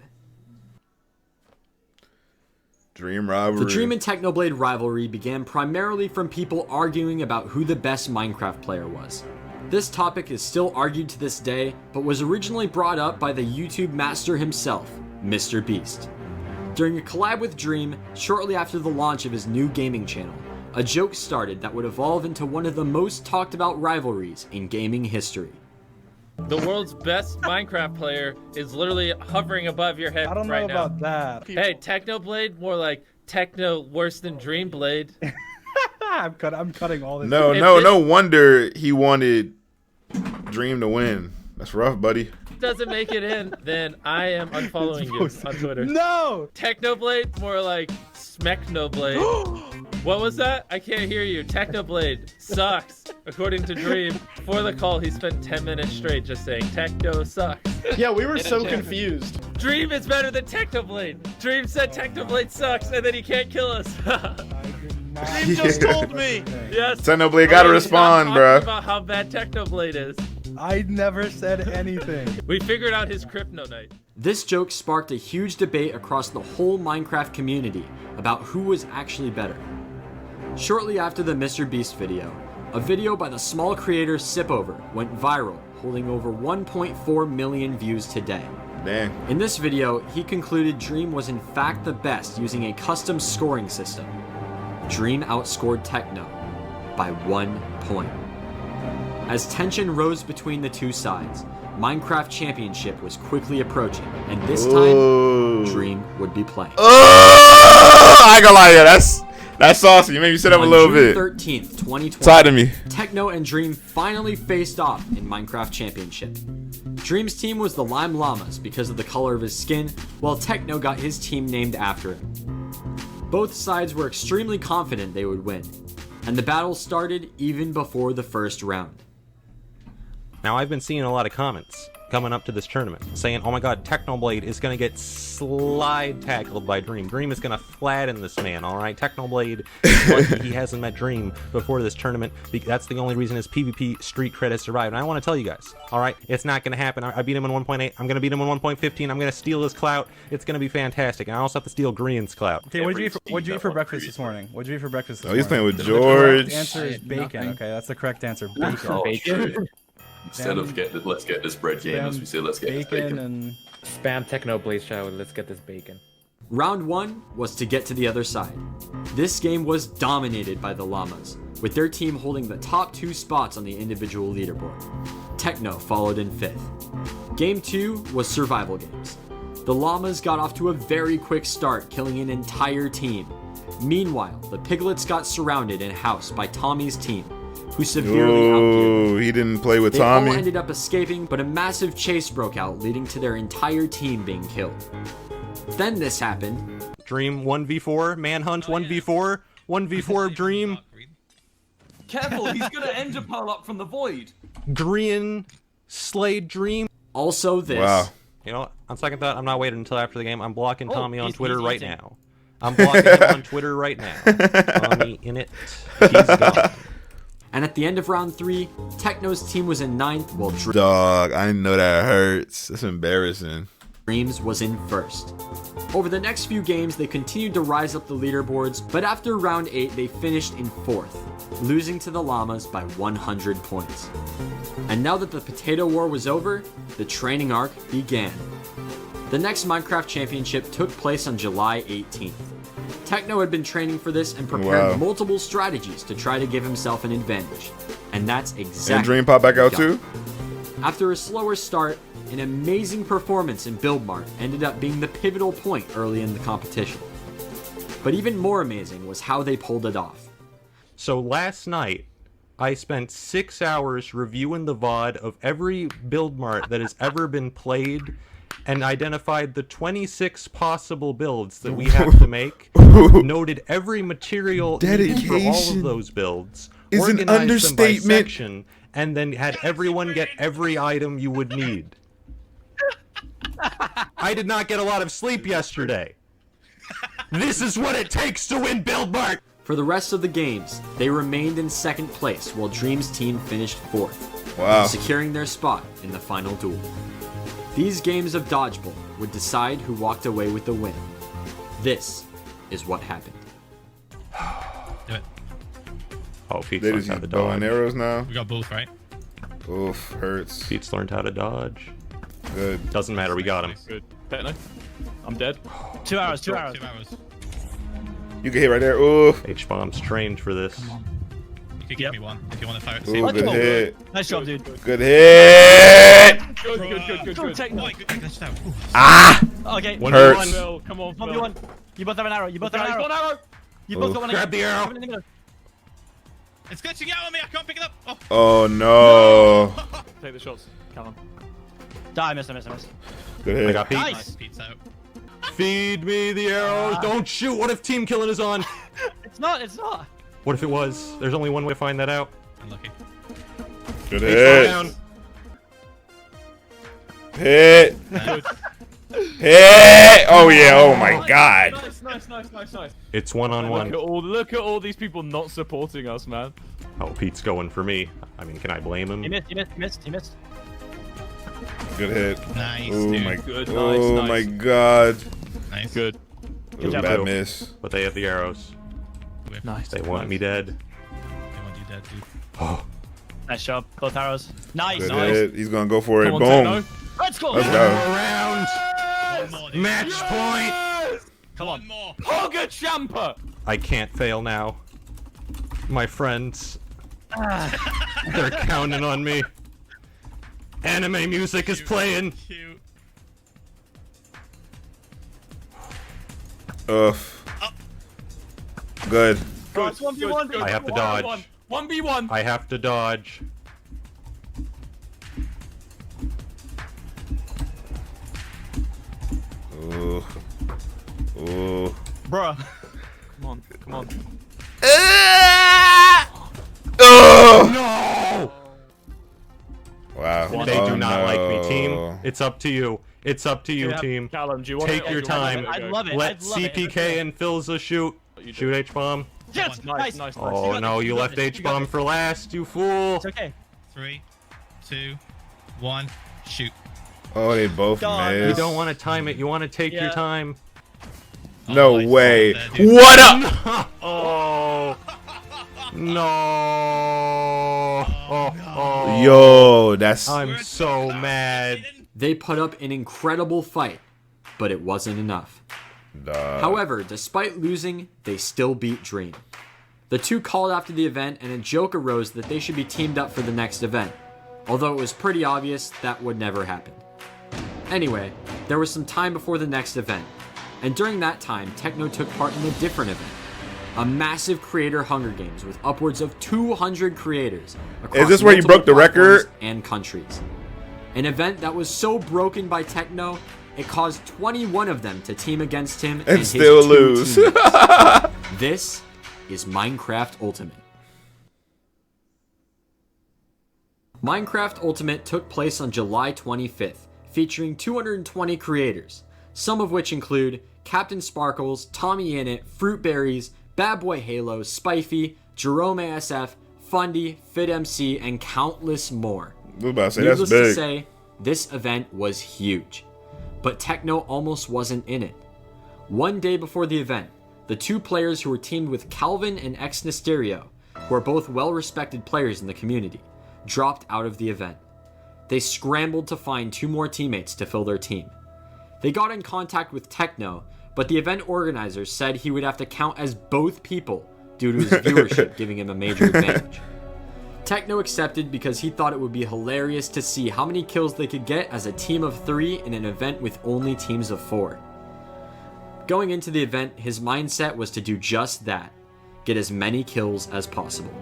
Dream rivalry. The Dream and Technoblade rivalry began primarily from people arguing about who the best Minecraft player was. This topic is still argued to this day, but was originally brought up by the YouTube master himself, Mr. Beast. During a collab with Dream, shortly after the launch of his new gaming channel, a joke started that would evolve into one of the most talked about rivalries in gaming history. The world's best Minecraft player is literally hovering above your head I don't know right now. about that. Hey, Technoblade, more like Techno worse than Dreamblade. I'm cutting all this. No, If no, this- no wonder he wanted Dream to win. That's rough, buddy. Doesn't make it in, then I am unfollowing you on Twitter. No! Technoblade, more like Smechnoblade. What was that? I can't hear you. Technoblade sucks, according to Dream. Before the call, he spent 10 minutes straight just saying Techno sucks. Yeah, we were so confused. Dream is better than Technoblade. Dream said Technoblade sucks, and then he can't kill us. Dream just told me. Yes. Technoblade gotta He's not respond, talking bruh. about how bad Technoblade is. I never said anything. We figured out his kryptonite. This joke sparked a huge debate across the whole Minecraft community about who was actually better. Shortly after the Mr. Beast video, a video by the small creator Sipover went viral, holding over 1.4 million views today. Dang. In this video, he concluded Dream was in fact the best using a custom scoring system. Dream outscored Techno by 1 point. As tension rose between the two sides, Minecraft Championship was quickly approaching, and this time, Ooh. Dream would be playing. Oh, I ain't gonna lie, yeah, that's saucy. You made me sit up a On little June bit. 13th, 2020, Side of me. Techno and Dream finally faced off in Minecraft Championship. Dream's team was the Lime Llamas because of the color of his skin, while Techno got his team named after him. Both sides were extremely confident they would win, and the battle started even before the first round. Now, I've been seeing a lot of comments. coming up to this tournament saying, oh my god, Technoblade is going to get slide tackled by Dream. Dream is going to flatten this man, alright? Technoblade is lucky he hasn't met Dream before this tournament. That's the only reason his PvP street cred has survived. And I want to tell you guys, alright? It's not going to happen. I beat him in 1.8. I'm going to beat him in 1.15. I'm going to steal his clout. It's going to be fantastic. And I also have to steal Green's clout. Okay, what'd you eat for breakfast this morning? What'd you eat for breakfast this Oh, he's morning? playing with George. The answer is bacon. Okay, that's the correct answer. Bacon. Bacon. Instead of let's get this bread game, as we say, let's get this bacon. And Spam Technoblade shower. Let's get this bacon. Round 1 was to get to the other side. This game was dominated by the Llamas, with their team holding the top 2 spots on the individual leaderboard. Techno followed in 5th. Game 2 was survival games. The Llamas got off to a very quick start, killing an entire team. Meanwhile, the Piglets got surrounded and housed by Tommy's team, who severely outgeared them. He didn't play with They Tommy. all ended up escaping, but a massive chase broke out, leading to their entire team being killed. Then this happened. Dream 1v4, Manhunt 1v4, 1v4 Dream. Careful, he's gonna ender pearl up from the void. Green slayed Dream. Also this. Wow. You know what? On second thought, I'm not waiting until after the game. I'm blocking Tommy on Twitter right now. I'm blocking him on Twitter right now. Tommy in it. He's gone. And at the end of round 3, Techno's team was in 9th, while Dog, I know that hurts. That's embarrassing. Dreams was in 1st. Over the next few games, they continued to rise up the leaderboards, but after round 8, they finished in 4th, losing to the Llamas by 100 points. And now that the Potato War was over, the training arc began. The next Minecraft Championship took place on July 18th. Techno had been training for this and prepared multiple strategies to try to give himself an advantage. And that's exactly And Dream pop back out too? After a slower start, an amazing performance in Build Mart ended up being the pivotal point early in the competition. But even more amazing was how they pulled it off. So last night, I spent 6 hours reviewing the VOD of every Build Mart that has ever been played and identified the 26 possible builds that we have to make, noted every material needed for all of those builds, is an organized them by understatement. section, and then had everyone get every item you would need. I did not get a lot of sleep yesterday. This is what it takes to win Build Mart! For the rest of the games, they remained in 2nd place while Dream's team finished 4th, Wow. securing their spot in the final duel. These games of dodgeball would decide who walked away with the win. This is what happened. Do it. Oh, Pete's They learned just how to use bow and dodge. arrows now. We got both, right? Oof, hurts. Pete's learned how to dodge. Good. Doesn't matter, we got him. Good. Techno. I'm dead. 2 hours, 2 hours. 2 hours. You can hit right there. Ooh. H-bomb's trained for this. You could give me one if you want to fire it. Ooh, good hit. Nice job, dude. Good hit. Good. Techno. Glitched out. Ooh. Ah! Okay. Hurts. Phil, come on, Phil. 1v1. You both have an arrow. You both have Okay, an one arrow. arrow. You both got one Grab the arrow. It's glitching out on me. I can't pick it up. Oh. Oh no. Take the shots. Come on. Die, miss. Good I hit. got Pete. Nice. Pete's out. Feed me the arrows. Don't shoot. What if team killing is on? It's not. It's not. What if it was? There's only one way to find that out. Unlucky. Good H-bomb hit. down. Hit. Good. Hit. Oh yeah. Oh my god. Nice. It's one-on-one. Look at all these people not supporting us, man. Oh, Pete's going for me. I mean, can I blame him? He missed. Good hit. Nice, Oh dude. my. Good, Oh nice. my god. Nice. Good. It was a job, bad Phil. miss. But they have the arrows. Nice. They want me dead. They want you dead, dude. Oh, Nice job. Both arrows. Nice. Good Nice. hit. He's gonna go for it. Come on, Boom. Techno. Let's go. Let's go. round. One more, dude. Match point. Come One on. more. Hogger Champa. I can't fail now. My friends. They're counting on me. Anime music is playing. Cute. Ugh. Good. Good. 1v1. I have to dodge. 1v1. I have to dodge. Ooh. Ooh. Bruh. Come on. Oh! No! Wow. They Oh, do not like me, team. It's up to you. It's up to you, team. Callum, do you want Take your time. I love it. Let CPK and Philza shoot. Shoot H-bomb. Yes, nice. Oh no, you left H-bomb for last, you fool. It's okay. 3, 2, 1, shoot. Oh, they both Done. You missed. don't want to time it. You want to take your time. No nice. way. There, dude. What up? Oh. No. Oh. Yo, that's I'm so mad. They put up an incredible fight, but it wasn't enough. However, despite losing, they still beat Dream. The two called after the event, and a joke arose that they should be teamed up for the next event, although it was pretty obvious that would never happen. Anyway, there was some time before the next event, and during that time, Techno took part in a different event. A massive creator Hunger Games with upwards of 200 creators across Is this where you multiple broke the record? platforms and countries. An event that was so broken by Techno, it caused 21 of them to team against him and his still two lose. teammates. This is Minecraft Ultimate. Minecraft Ultimate took place on July 25th, featuring 220 creators, some of which include Captain Sparkles, Tommy Innit, Fruitberries, Bad Boy Halo, Spifey, Jerome ASF, Fundy, FitMC, and countless more. I was about to say, Needless that's big. to say, this event was huge, but Techno almost wasn't in it. One day before the event, the two players who were teamed with Calvin and Exnisterio, who are both well-respected players in the community, dropped out of the event. They scrambled to find two more teammates to fill their team. They got in contact with Techno, but the event organizers said he would have to count as both people due to his viewership giving him a major advantage. Techno accepted because he thought it would be hilarious to see how many kills they could get as a team of 3 in an event with only teams of 4. Going into the event, his mindset was to do just that, get as many kills as possible.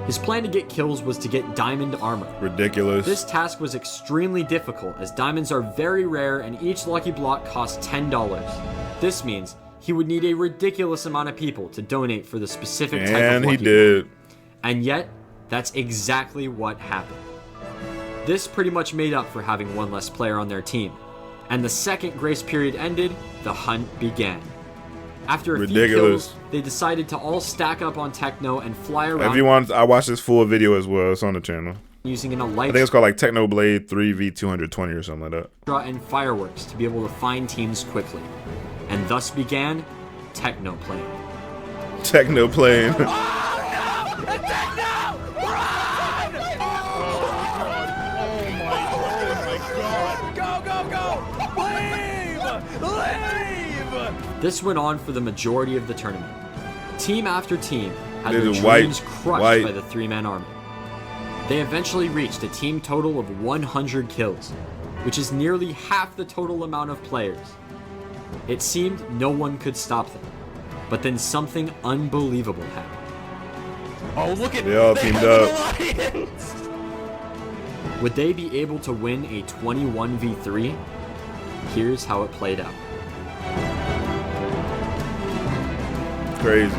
His plan to get kills was to get diamond armor. Ridiculous. This task was extremely difficult as diamonds are very rare and each lucky block costs $10. This means he would need a ridiculous amount of people to donate for the specific type of And lucky he did. block. And yet, that's exactly what happened. This pretty much made up for having one less player on their team. And the second grace period ended, the hunt began. After a few Ridiculous. kills, they decided to all stack up on Techno and fly around. If you want, I watched this full video as well. It's on the channel. Using an I light think it's called like Technoblade 3v220 or something like that. and fireworks to be able to find teams quickly. And thus began Technoblade. Techno playing. This went on for the majority of the tournament. Team after team had They their did white, dreams crushed white. by the three-man army. They eventually reached a team total of 100 kills, which is nearly half the total amount of players. It seemed no one could stop them, but then something unbelievable happened. Oh, look at They all teamed up. Would they be able to win a 21v3? Here's how it played out. Crazy.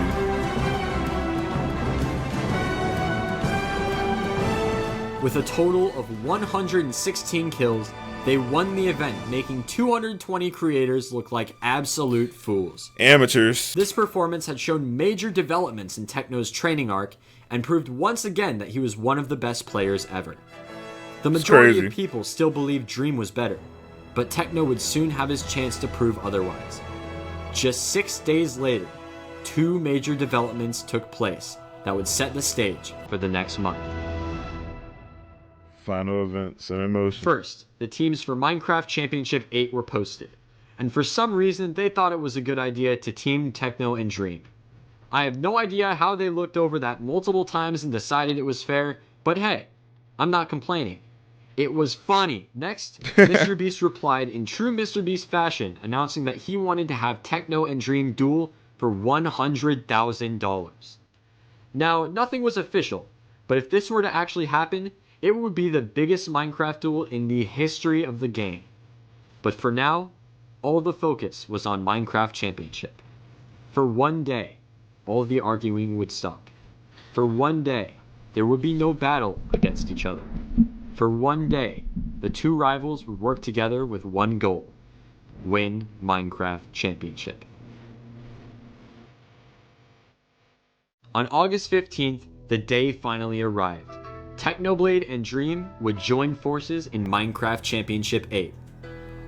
With a total of 116 kills, they won the event, making 220 creators look like absolute fools. Amateurs. This performance had shown major developments in Techno's training arc and proved once again that he was one of the best players ever. The majority crazy. of people still believed Dream was better, but Techno would soon have his chance to prove otherwise. Just 6 days later, 2 major developments took place that would set the stage for the next month. Final events in motion. First, the teams for Minecraft Championship 8 were posted, and for some reason they thought it was a good idea to team Techno and Dream. I have no idea how they looked over that multiple times and decided it was fair, but hey, I'm not complaining. It was funny. Next, Mr. Beast replied in true Mr. Beast fashion, announcing that he wanted to have Techno and Dream duel for $100,000. Now, nothing was official, but if this were to actually happen, it would be the biggest Minecraft duel in the history of the game. But for now, all the focus was on Minecraft Championship. For one day, all the arguing would stop. For one day, there would be no battle against each other. For one day, the two rivals would work together with one goal: win Minecraft Championship. On August 15th, the day finally arrived. Technoblade and Dream would join forces in Minecraft Championship 8.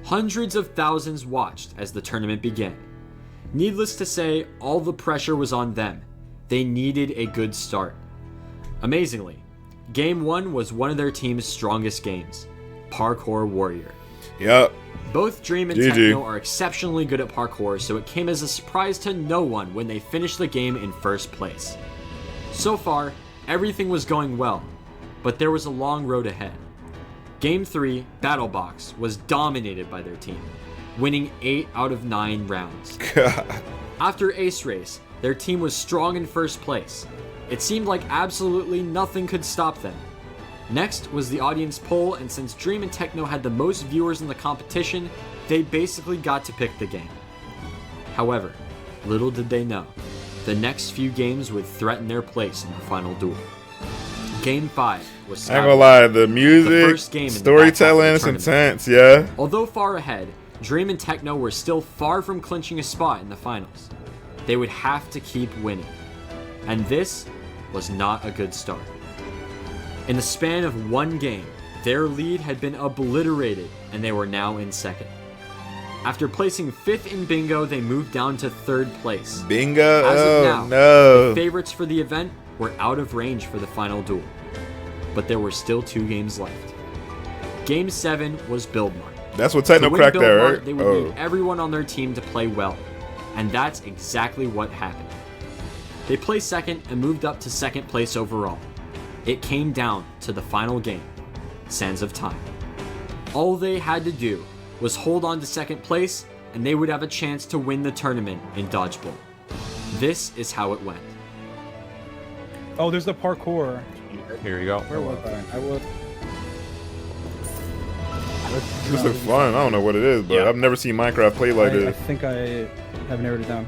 Hundreds of thousands watched as the tournament began. Needless to say, all the pressure was on them. They needed a good start. Amazingly, Game 1 was one of their team's strongest games, Parkour Warrior. Yep. Both Dream and GG. Techno are exceptionally good at parkour, so it came as a surprise to no one when they finished the game in first place. So far, everything was going well, but there was a long road ahead. Game 3, Battle Box, was dominated by their team, winning 8 out of 9 rounds. After Ace Race, their team was strong in first place. It seemed like absolutely nothing could stop them. Next was the audience poll, and since Dream and Techno had the most viewers in the competition, they basically got to pick the game. However, little did they know, the next few games would threaten their place in the final duel. Game 5 was I ain't gonna lie, the music, first game in the storytelling is back half of the intense, yeah. Although far ahead, Dream and Techno were still far from clinching a spot in the finals. They would have to keep winning. And this was not a good start. In the span of one game, their lead had been obliterated and they were now in second. After placing 5th in bingo, they moved down to 3rd place. Bingo? As of now, no. the favorites for the event were out of range for the final duel. But there were still 2 games left. Game 7 was Build Mart. That's what Techno To win cracked Build there, Mart, right? They would need everyone on their team to play well. And that's exactly what happened. They placed 2nd and moved up to 2nd place overall. It came down to the final game, Sands of Time. All they had to do was hold on to 2nd place, and they would have a chance to win the tournament in Dodgeball. This is how it went. Oh, there's the parkour. Here you go. Where was I? I would. This looks fun. I don't know what it is, but I've never seen Minecraft played like I this. think I have narrowed it down.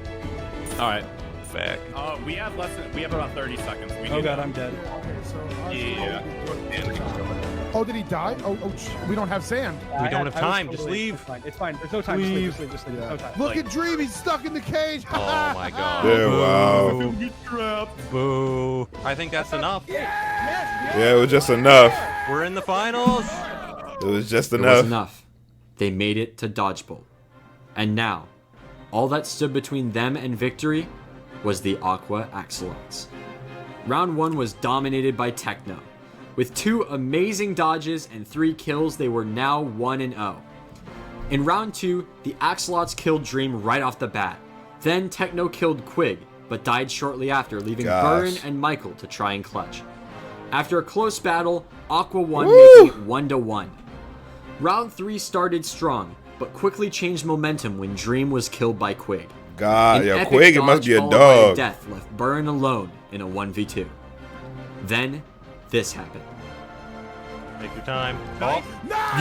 All right. Fact. We have about 30 seconds. Oh god, I'm dead. Yeah. Oh, did he die? We don't have sand. We don't have time. Just leave. It's fine. There's no time. Leave. Just leave. No time. Look at Dream. He's stuck in the cage. Oh my god. Yeah, wow. Boo. I think that's enough. Yeah, it was just enough. We're in the finals. It was just It was enough. enough. They made it to Dodgeball. And now, all that stood between them and victory was the Aqua Axolotls. Round 1 was dominated by Techno. With 2 amazing dodges and 3 kills, they were now 1-0. In round 2, the Axolots killed Dream right off the bat. Then Techno killed Quig, but died shortly after, leaving Burn and Michael to try and clutch. After a close battle, Aqua won, making it 1-1. Round 3 started strong, but quickly changed momentum when Dream was killed by Quig. God, An yo, epic Quig, it must dodge be a followed by dog. Death left Burn alone in a 1v2. Then, this happened. Take your time. Oh.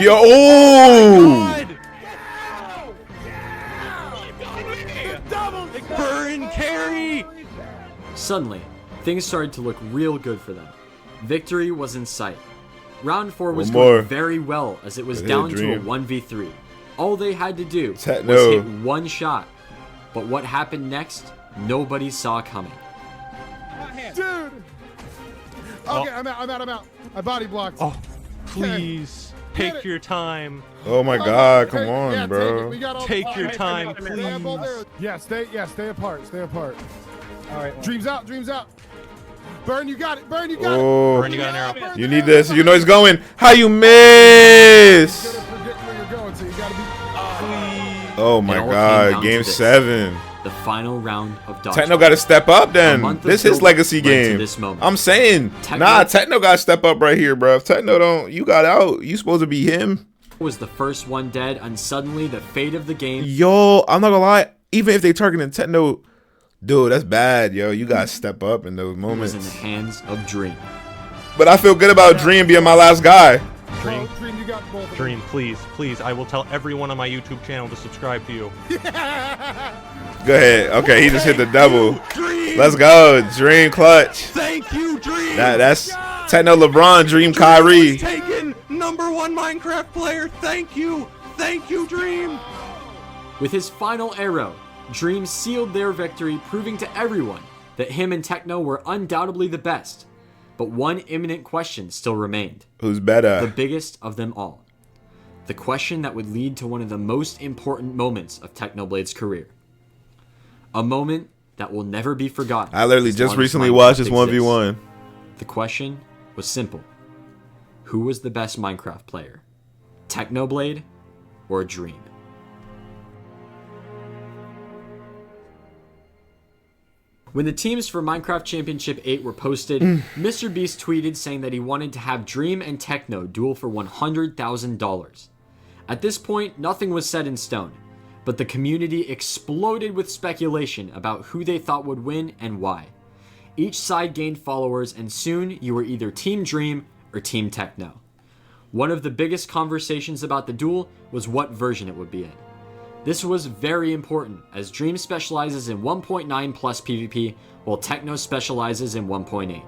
Yo, oh! Burn carry! Suddenly, things started to look real good for them. Victory was in sight. Round 4 was going very well as it was down to a 1v3. All they had to do was hit one shot. But what happened next, nobody saw coming. Dude! Okay, I'm out. I body blocked. Oh, please. Take your time. Oh my god, come on, bro. Take your time, please. Yeah, stay apart. All right. Dreams out. Burn, you got it. Burn, you got an arrow. You need this. You know he's going. How you miss? Oh my god, game 7. The final round of Dodgeball. Techno got to step up then. This is his legacy game. I'm saying, Techno got to step up right here, bro. If Techno don't, you got out. You supposed to be him. Was the first one dead, and suddenly the fate of the game. Yo, I'm not gonna lie. Even if they targeting Techno, dude, that's bad, yo. You gotta step up in those moments. Was in the hands of Dream. But I feel good about Dream being my last guy. Dream, you got both. Dream, please. I will tell everyone on my YouTube channel to subscribe to you. Go ahead. Okay, he just hit the double. Let's go, Dream clutch. Thank you, Dream. That's Techno LeBron, Dream Kyrie. Taken. No #1 Minecraft player. Thank you. Thank you, Dream. With his final arrow, Dream sealed their victory, proving to everyone that him and Techno were undoubtedly the best. But one imminent question still remained. Who's better? The biggest of them all. The question that would lead to one of the most important moments of Technoblade's career. A moment that will never be forgotten. I literally as just long as recently Minecraft watched this exists. 1v1. The question was simple. Who was the best Minecraft player? Technoblade or Dream? When the teams for Minecraft Championship 8 were posted, Mr. Beast tweeted saying that he wanted to have Dream and Techno duel for $100,000. At this point, nothing was set in stone, but the community exploded with speculation about who they thought would win and why. Each side gained followers, and soon you were either Team Dream or Team Techno. One of the biggest conversations about the duel was what version it would be in. This was very important, as Dream specializes in 1.9 plus PvP, while Techno specializes in 1.8.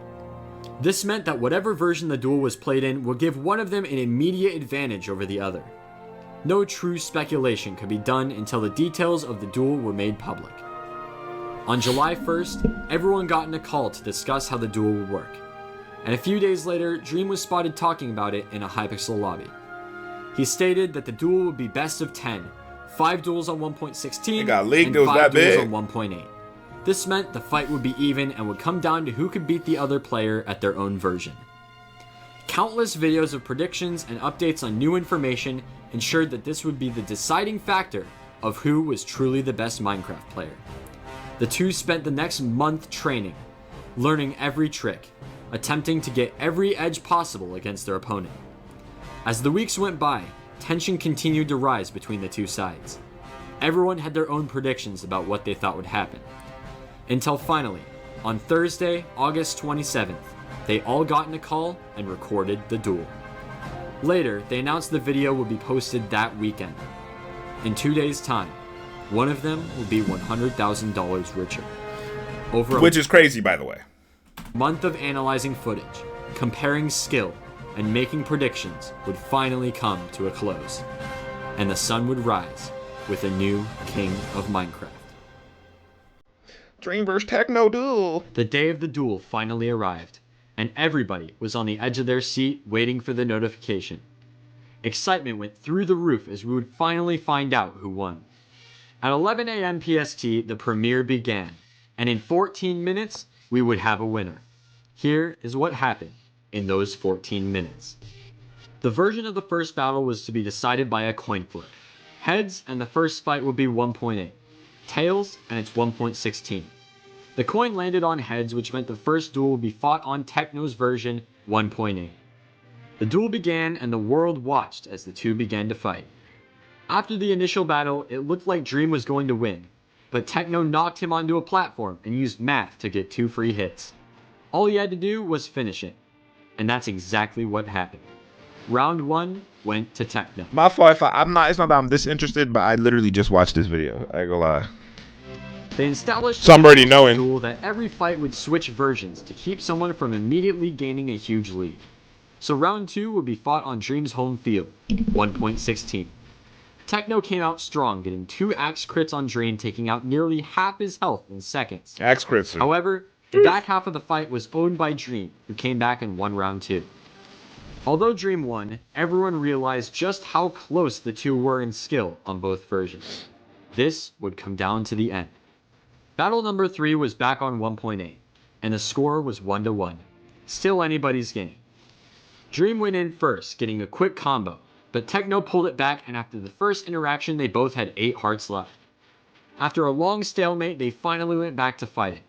This meant that whatever version the duel was played in would give one of them an immediate advantage over the other. No true speculation could be done until the details of the duel were made public. On July 1st, everyone got in a call to discuss how the duel would work. And a few days later, Dream was spotted talking about it in a Hypixel lobby. He stated that the duel would be best of 10, 5 duels on 1.16, It got leaked, and it was 5 that duels big. on 1.8. This meant the fight would be even and would come down to who could beat the other player at their own version. Countless videos of predictions and updates on new information ensured that this would be the deciding factor of who was truly the best Minecraft player. The two spent the next month training, learning every trick, attempting to get every edge possible against their opponent. As the weeks went by, tension continued to rise between the two sides. Everyone had their own predictions about what they thought would happen. Until finally, on Thursday, August 27th, they all got in a call and recorded the duel. Later, they announced the video would be posted that weekend. In 2 days' time, one of them will be $100,000 richer. Which is crazy, by the way. Month of analyzing footage, comparing skill, and making predictions would finally come to a close, and the sun would rise with a new king of Minecraft. Dream vs Techno duel. The day of the duel finally arrived, and everybody was on the edge of their seat waiting for the notification. Excitement went through the roof as we would finally find out who won. At 11 a.m. PST, the premiere began, and in 14 minutes, we would have a winner. Here is what happened in those 14 minutes. The version of the first battle was to be decided by a coin flip. Heads, and the first fight would be 1.8. Tails, and it's 1.16. The coin landed on heads, which meant the first duel would be fought on Techno's version 1.8. The duel began, and the world watched as the two began to fight. After the initial battle, it looked like Dream was going to win, but Techno knocked him onto a platform and used math to get 2 free hits. All he had to do was finish it, and that's exactly what happened. Round 1 went to Techno. My fault if I'm not, it's not that I'm disinterested, but I literally just watched this video. I ain't gonna lie. They established So I'm already knowing. duel that every fight would switch versions to keep someone from immediately gaining a huge lead. So round 2 would be fought on Dream's home field, 1.16. Techno came out strong, getting 2 axe crits on Dream, taking out nearly half his health in seconds. Axe crits. However, the back half of the fight was owned by Dream, who came back and won round 2. Although Dream won, everyone realized just how close the two were in skill on both versions. This would come down to the end. Battle number 3 was back on 1.8, and the score was 1-1. Still anybody's game. Dream went in first, getting a quick combo, but Techno pulled it back, and after the first interaction they both had 8 hearts left. After a long stalemate, they finally went back to fighting.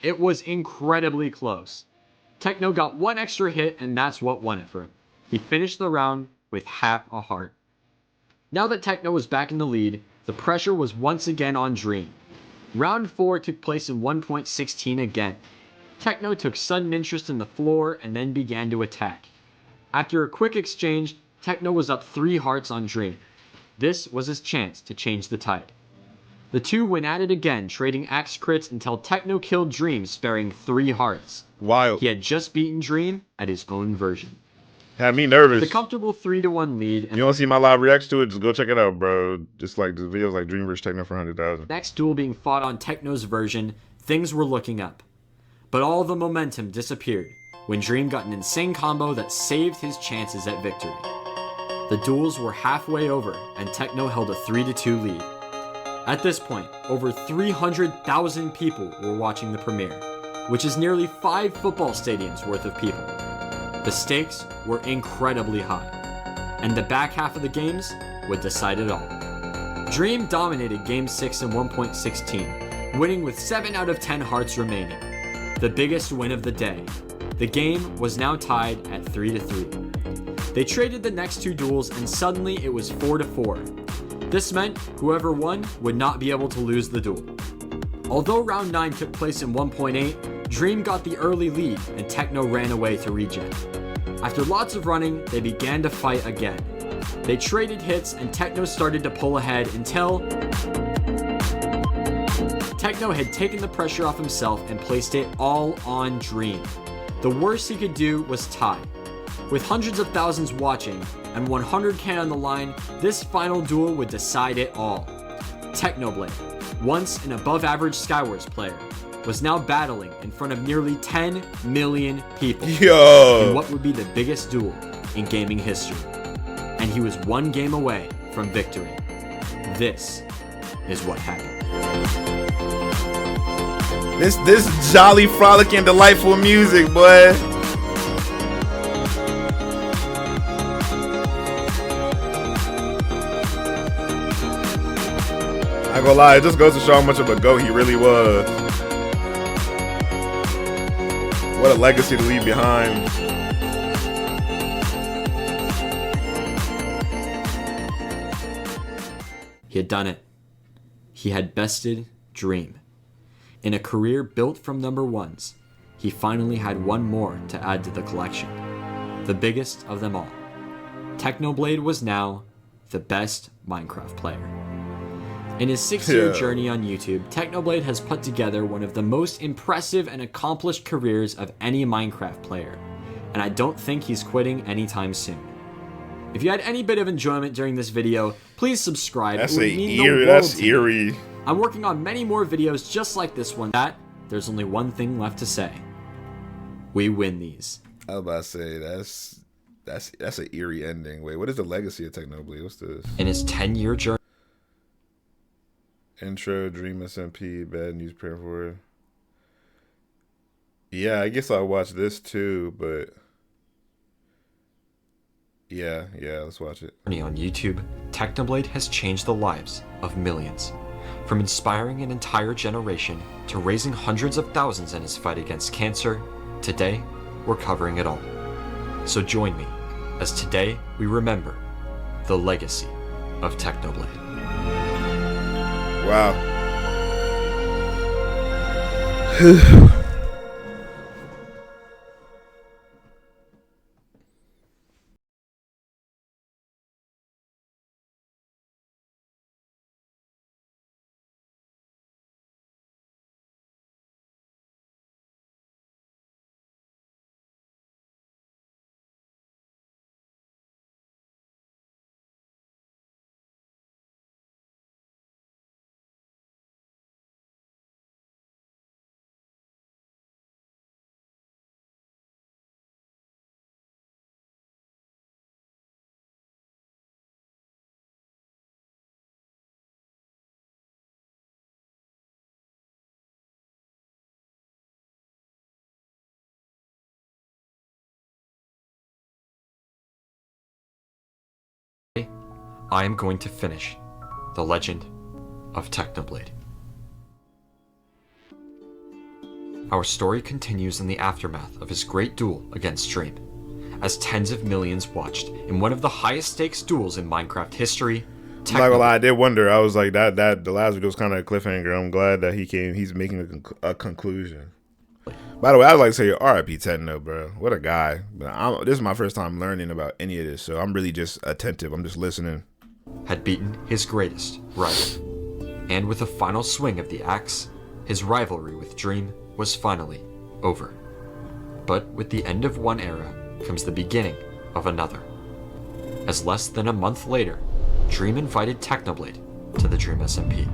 It was incredibly close. Techno got 1 extra hit, and that's what won it for him. He finished the round with half a heart. Now that Techno was back in the lead, the pressure was once again on Dream. Round 4 took place in 1.16 again. Techno took sudden interest in the floor and then began to attack. After a quick exchange, Techno was up 3 hearts on Dream. This was his chance to change the tide. The two went at it again, trading axe crits until Techno killed Dream, sparing 3 hearts. Wild. He had just beaten Dream at his own version. Had me nervous. The comfortable 3-1 lead. You want to see my live reacts to it? Just go check it out, bro. Just like the videos like Dream vs Techno for 100,000. Next duel being fought on Techno's version, things were looking up. But all the momentum disappeared when Dream got an insane combo that saved his chances at victory. The duels were halfway over and Techno held a 3-2 lead. At this point, over 300,000 people were watching the premiere, which is nearly 5 football stadiums worth of people. The stakes were incredibly high, and the back half of the games would decide it all. Dream dominated Game 6 in 1.16, winning with 7 out of 10 hearts remaining. The biggest win of the day. The game was now tied at 3-3. They traded the next 2 duels and suddenly it was 4-4. This meant whoever won would not be able to lose the duel. Although round 9 took place in 1.8, Dream got the early lead and Techno ran away to regen. After lots of running, they began to fight again. They traded hits and Techno started to pull ahead until Techno had taken the pressure off himself and placed it all on Dream. The worst he could do was tie. With hundreds of thousands watching and 100k on the line, this final duel would decide it all. Technoblade, once an above-average Skywars player, was now battling in front of nearly 10 million people in what would be the biggest duel in gaming history. And he was 1 game away from victory. This is what happened. This jolly, frolicking, delightful music, boy. I ain't gonna lie, it just goes to show how much of a GOAT he really was. What a legacy to leave behind. He had done it. He had bested Dream. In a career built from number 1s, he finally had one more to add to the collection. The biggest of them all. Technoblade was now the best Minecraft player. In his 6-year journey on YouTube, Technoblade has put together one of the most impressive and accomplished careers of any Minecraft player, and I don't think he's quitting anytime soon. If you had any bit of enjoyment during this video, please subscribe. That's eerie. I'm working on many more videos just like this one. There's only one thing left to say. We win these. I was about to say, that's an eerie ending. Wait, what is the legacy of Technoblade? What's this? In his 10-year journey. Intro, Dream SMP, bad news, prayer for it. Yeah, I guess I'll watch this too, but yeah, let's watch it. On YouTube, Technoblade has changed the lives of millions. From inspiring an entire generation to raising hundreds of thousands in his fight against cancer, today we're covering it all. So join me as today we remember the legacy of Technoblade. Wow. I am going to finish the legend of Technoblade. Our story continues in the aftermath of his great duel against Dream, as tens of millions watched in one of the highest stakes duels in Minecraft history. I'm not gonna lie, I did wonder. I was like, that the last video was kind of a cliffhanger. I'm glad that he's making a conclusion. By the way, I'd like to say RIP Techno, bro. What a guy. But this is my first time learning about any of this, so I'm really just attentive. I'm just listening. Had beaten his greatest rival. And with a final swing of the axe, his rivalry with Dream was finally over. But with the end of one era comes the beginning of another. As less than a month later, Dream invited Technoblade to the Dream SMP.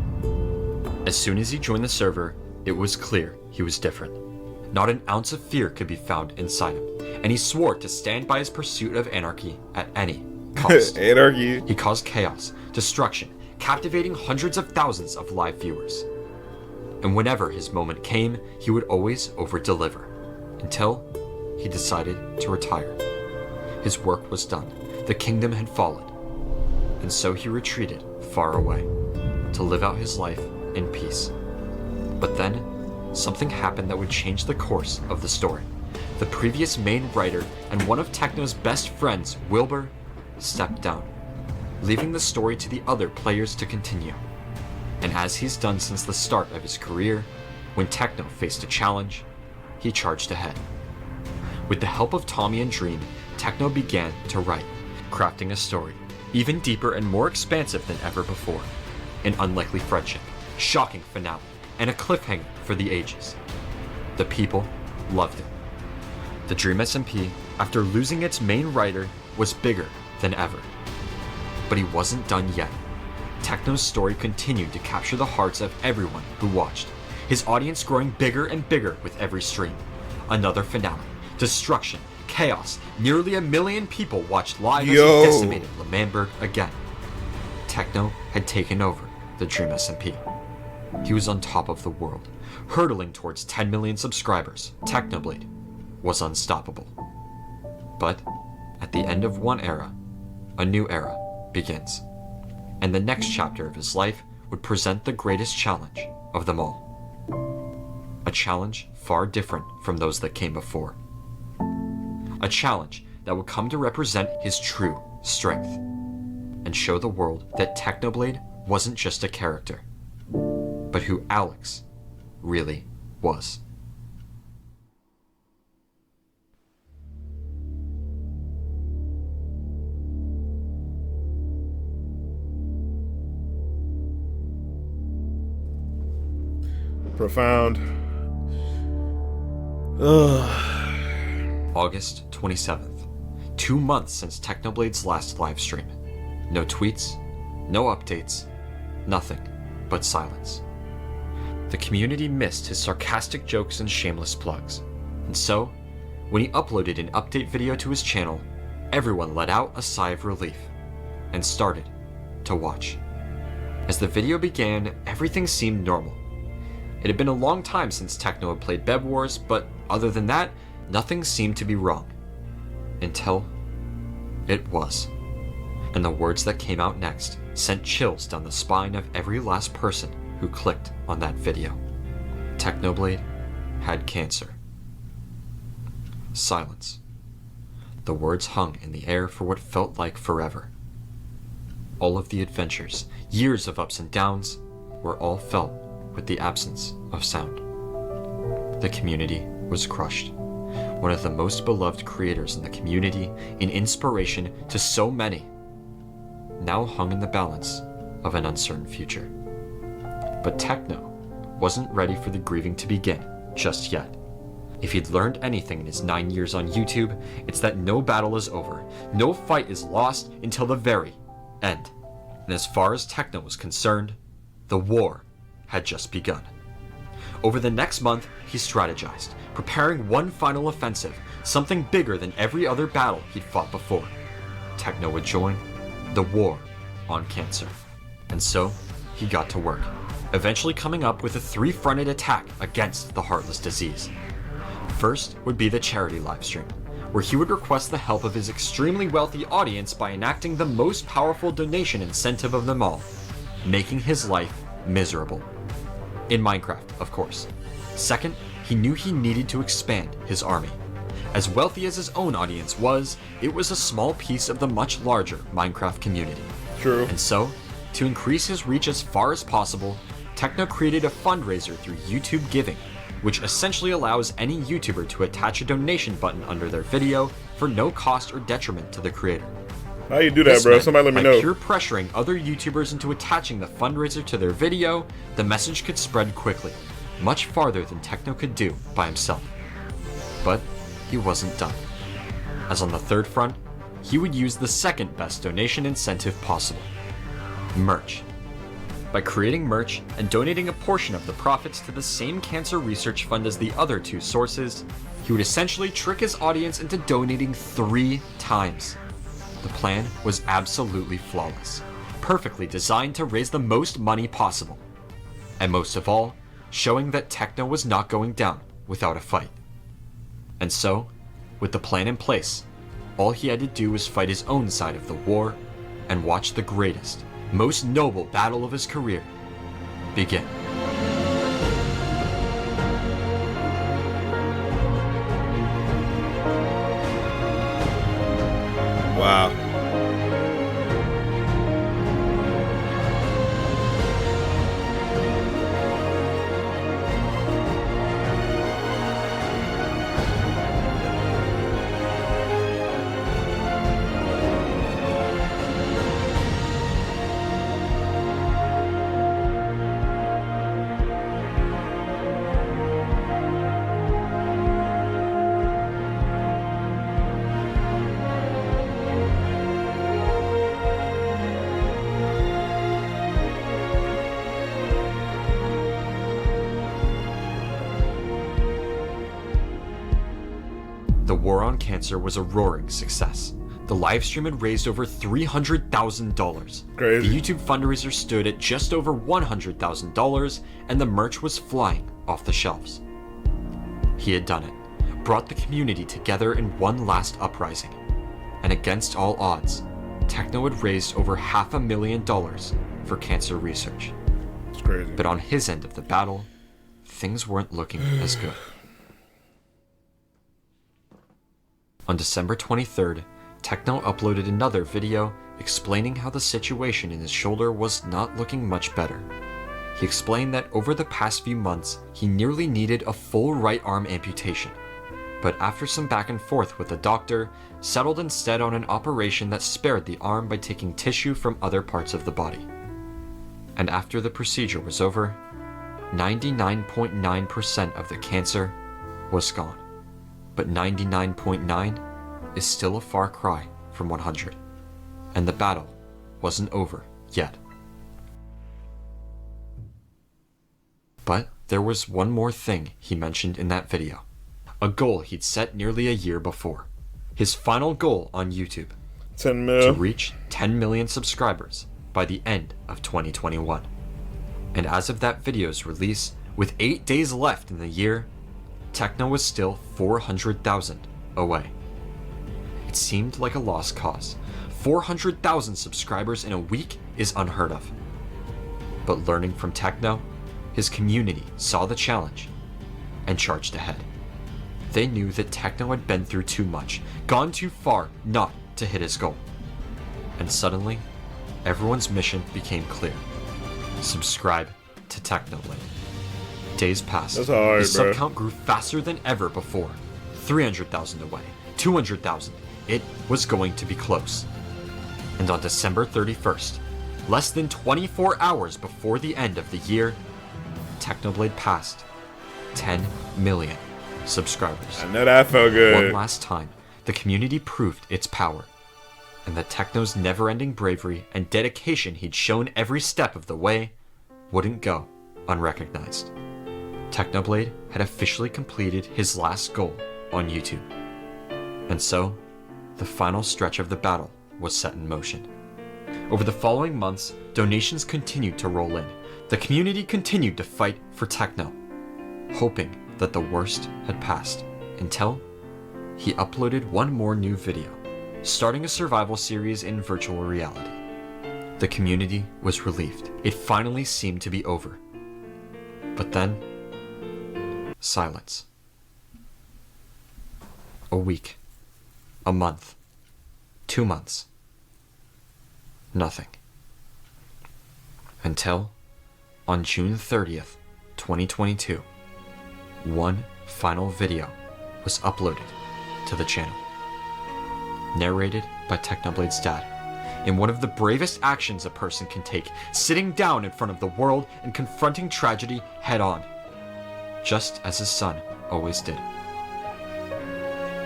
As soon as he joined the server, it was clear he was different. Not an ounce of fear could be found inside him, and he swore to stand by his pursuit of anarchy at any cost. Anarchy. He caused chaos, destruction, captivating hundreds of thousands of live viewers. And whenever his moment came, he would always over-deliver, until he decided to retire. His work was done, the kingdom had fallen, and so he retreated far away to live out his life in peace. But then, something happened that would change the course of the story. The previous main writer and one of Techno's best friends, Wilbur, stepped down, leaving the story to the other players to continue. And as he's done since the start of his career, when Techno faced a challenge, he charged ahead. With the help of Tommy and Dream, Techno began to write, crafting a story even deeper and more expansive than ever before. An unlikely friendship, shocking finale, and a cliffhanger for the ages. The people loved it. The Dream SMP, after losing its main writer, was bigger than ever. But he wasn't done yet. Techno's story continued to capture the hearts of everyone who watched, his audience growing bigger and bigger with every stream. Another finale, destruction, chaos, nearly 1 million people watched live as he decimated L'Manberg again. Techno had taken over the Dream SMP. He was on top of the world, hurtling towards 10 million subscribers. Technoblade was unstoppable. But at the end of one era, a new era begins. And the next chapter of his life would present the greatest challenge of them all. A challenge far different from those that came before. A challenge that would come to represent his true strength and show the world that Technoblade wasn't just a character, but who Alex really was. Profound. August 27th. 2 months since Technoblade's last livestream. No tweets, no updates, nothing but silence. The community missed his sarcastic jokes and shameless plugs. And so, when he uploaded an update video to his channel, everyone let out a sigh of relief and started to watch. As the video began, everything seemed normal. It had been a long time since Techno had played Bedwars, but other than that, nothing seemed to be wrong. Until it was. And the words that came out next sent chills down the spine of every last person who clicked on that video. Technoblade had cancer. Silence. The words hung in the air for what felt like forever. All of the adventures, years of ups and downs, were all felt with the absence of sound. The community was crushed. One of the most beloved creators in the community, an inspiration to so many, now hung in the balance of an uncertain future. But Techno wasn't ready for the grieving to begin just yet. If he'd learned anything in his 9 years on YouTube, it's that no battle is over, no fight is lost until the very end. And as far as Techno was concerned, the war had just begun. Over the next month, he strategized, preparing one final offensive, something bigger than every other battle he'd fought before. Techno would join the war on cancer. And so, he got to work, eventually coming up with a 3-fronted attack against the heartless disease. First would be the charity livestream, where he would request the help of his extremely wealthy audience by enacting the most powerful donation incentive of them all, making his life miserable. In Minecraft, of course. Second, he knew he needed to expand his army. As wealthy as his own audience was, it was a small piece of the much larger Minecraft community. True. And so, to increase his reach as far as possible, Techno created a fundraiser through YouTube Giving, which essentially allows any YouTuber to attach a donation button under their video for no cost or detriment to the creator. How you do that, bro? Somebody let me know. By pure pressuring other YouTubers into attaching the fundraiser to their video, the message could spread quickly, much farther than Techno could do by himself. But he wasn't done. As on the third front, he would use the second best donation incentive possible: merch. By creating merch and donating a portion of the profits to the same cancer research fund as the other two sources, he would essentially trick his audience into donating 3 times. The plan was absolutely flawless, perfectly designed to raise the most money possible, and most of all, showing that Techno was not going down without a fight. And so, with the plan in place, all he had to do was fight his own side of the war and watch the greatest, most noble battle of his career begin. Wow. The war on cancer was a roaring success. The livestream had raised over $300,000. Crazy. The YouTube fundraiser stood at just over $100,000, and the merch was flying off the shelves. He had done it, brought the community together in one last uprising, and against all odds, Techno had raised over $500,000 for cancer research. It's crazy. But on his end of the battle, things weren't looking as good. On December 23rd, Techno uploaded another video explaining how the situation in his shoulder was not looking much better. He explained that over the past few months, he nearly needed a full right arm amputation, but after some back and forth with the doctor, settled instead on an operation that spared the arm by taking tissue from other parts of the body. And after the procedure was over, 99.9% of the cancer was gone. But 99.9 is still a far cry from 100, and the battle wasn't over yet. But there was one more thing he mentioned in that video, a goal he'd set nearly a year before. His final goal on YouTube, 10 mil. to reach 10 million subscribers by the end of 2021. And as of that video's release, with 8 days left in the year, Techno was still 400,000 away. It seemed like a lost cause. 400,000 subscribers in a week is unheard of. But learning from Techno, his community saw the challenge and charged ahead. They knew that Techno had been through too much, gone too far not to hit his goal. And suddenly, everyone's mission became clear. Subscribe to Technoblade. Days passed. That's hard, the sub bro. count grew faster than ever before. 300,000 away, 200,000. It was going to be close. And on December 31st, less than 24 hours before the end of the year, Technoblade passed 10 million subscribers. I know that felt good. One last time, the community proved its power, and that Techno's never-ending bravery and dedication he'd shown every step of the way wouldn't go unrecognized. Technoblade had officially completed his last goal on YouTube. And so, the final stretch of the battle was set in motion. Over the following months, donations continued to roll in. The community continued to fight for Techno, hoping that the worst had passed, until he uploaded one more new video, starting a survival series in virtual reality. The community was relieved. It finally seemed to be over. But then, silence. A week. A month. 2 months. Nothing. Until, on June 30th, 2022, one final video was uploaded to the channel. Narrated by Technoblade's dad, in one of the bravest actions a person can take, sitting down in front of the world and confronting tragedy head-on, just as his son always did.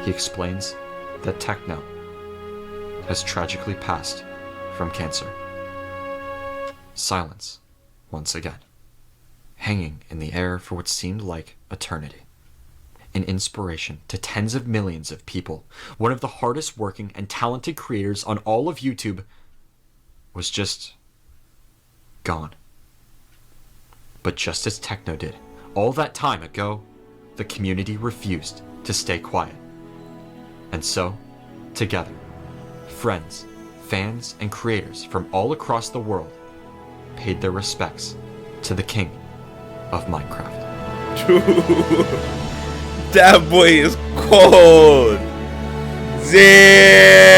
He explains that Techno has tragically passed from cancer. Silence, once again, hanging in the air for what seemed like eternity. An inspiration to tens of millions of people, one of the hardest working and talented creators on all of YouTube, was just gone. But just as Techno did all that time ago, the community refused to stay quiet. And so, together, friends, fans, and creators from all across the world paid their respects to the king of Minecraft. That boy is cold. Damn.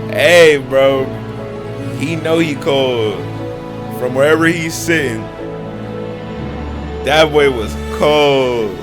Hey, bro. He know he cold. From wherever he's sitting, that boy was cold.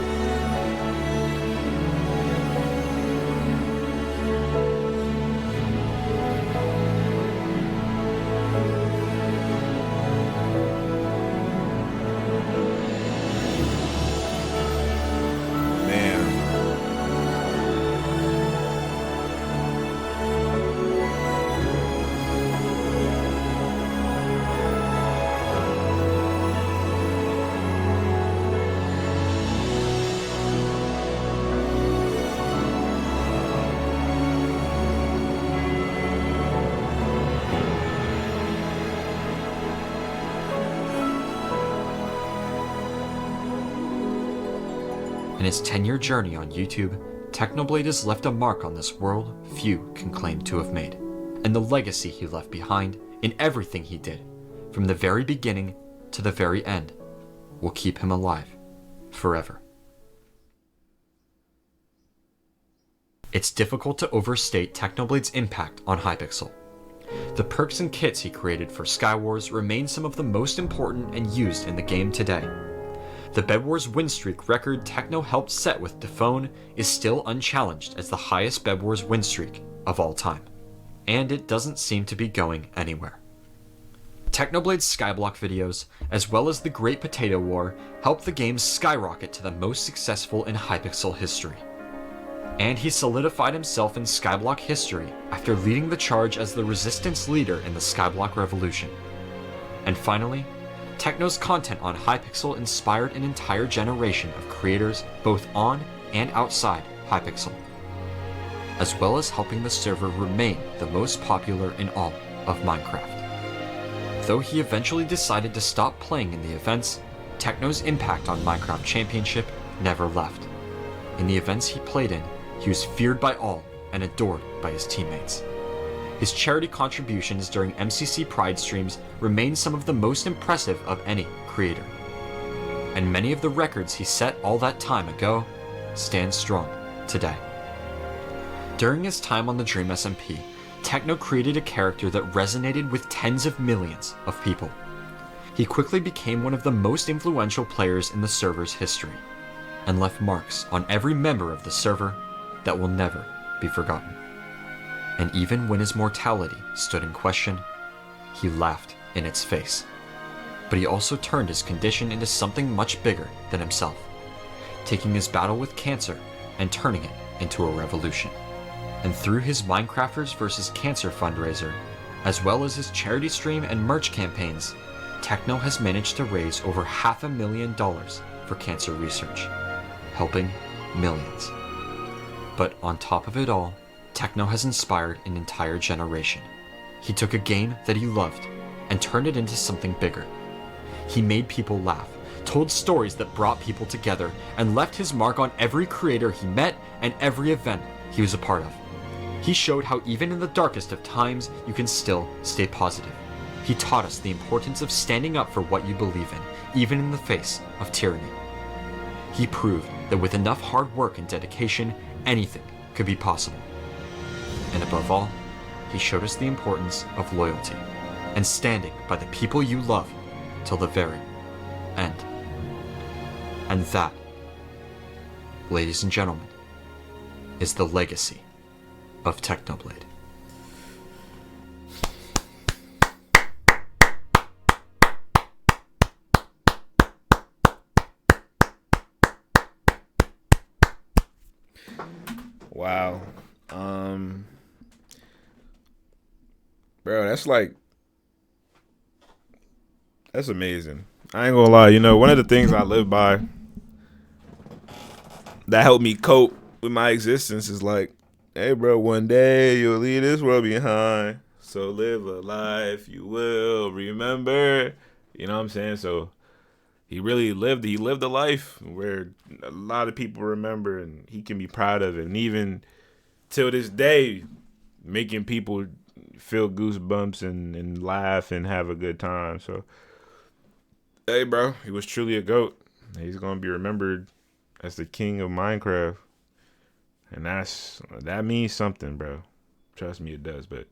In his 10-year journey on YouTube, Technoblade has left a mark on this world few can claim to have made, and the legacy he left behind in everything he did, from the very beginning to the very end, will keep him alive forever. It's difficult to overstate Technoblade's impact on Hypixel. The perks and kits he created for Skywars remain some of the most important and used in the game today. The Bedwars win streak record Techno helped set with Dephone is still unchallenged as the highest Bedwars win streak of all time, and it doesn't seem to be going anywhere. Technoblade's Skyblock videos, as well as the Great Potato War, helped the game skyrocket to the most successful in Hypixel history. And he solidified himself in Skyblock history after leading the charge as the resistance leader in the Skyblock revolution. And finally, Techno's content on Hypixel inspired an entire generation of creators both on and outside Hypixel, as well as helping the server remain the most popular in all of Minecraft. Though he eventually decided to stop playing in the events, Techno's impact on Minecraft Championship never left. In the events he played in, he was feared by all and adored by his teammates. His charity contributions during MCC Pride streams remain some of the most impressive of any creator. And many of the records he set all that time ago stand strong today. During his time on the Dream SMP, Techno created a character that resonated with tens of millions of people. He quickly became one of the most influential players in the server's history, and left marks on every member of the server that will never be forgotten. And even when his mortality stood in question, he laughed in its face. But he also turned his condition into something much bigger than himself, taking his battle with cancer and turning it into a revolution. And through his Minecrafters vs. Cancer fundraiser, as well as his charity stream and merch campaigns, Techno has managed to raise over $500,000 for cancer research, helping millions. But on top of it all, Techno has inspired an entire generation. He took a game that he loved and turned it into something bigger. He made people laugh, told stories that brought people together, and left his mark on every creator he met and every event he was a part of. He showed how even in the darkest of times, you can still stay positive. He taught us the importance of standing up for what you believe in, even in the face of tyranny. He proved that with enough hard work and dedication, anything could be possible. And above all, he showed us the importance of loyalty and standing by the people you love till the very end. And that, ladies and gentlemen, is the legacy of Technoblade. Wow. Bro, that's amazing. I ain't gonna lie, you know, one of the things I live by that helped me cope with my existence is like, hey bro, one day you'll leave this world behind. So live a life you will remember. You know what I'm saying? So he lived a life where a lot of people remember and he can be proud of it. And even till this day, making people feel goosebumps and laugh and have a good time. So hey bro, he was truly a GOAT. He's gonna be remembered as the king of Minecraft. And that means something, bro. Trust me, it does. But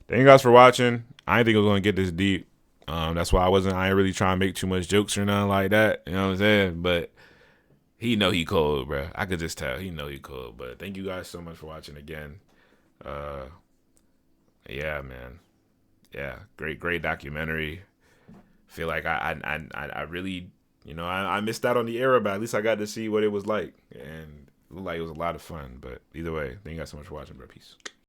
thank you guys for watching. I didn't think it was gonna get this deep. That's why I ain't really trying to make too much jokes or nothing like that. You know what I'm saying? But he know he cold, bro. I could just tell he know he cold. But thank you guys so much for watching again. Yeah, man. Yeah, great documentary. Feel like I really, you know, I missed out on the era, but at least I got to see what it was like, and it looked like it was a lot of fun. But either way, thank you guys so much for watching, bro. Peace.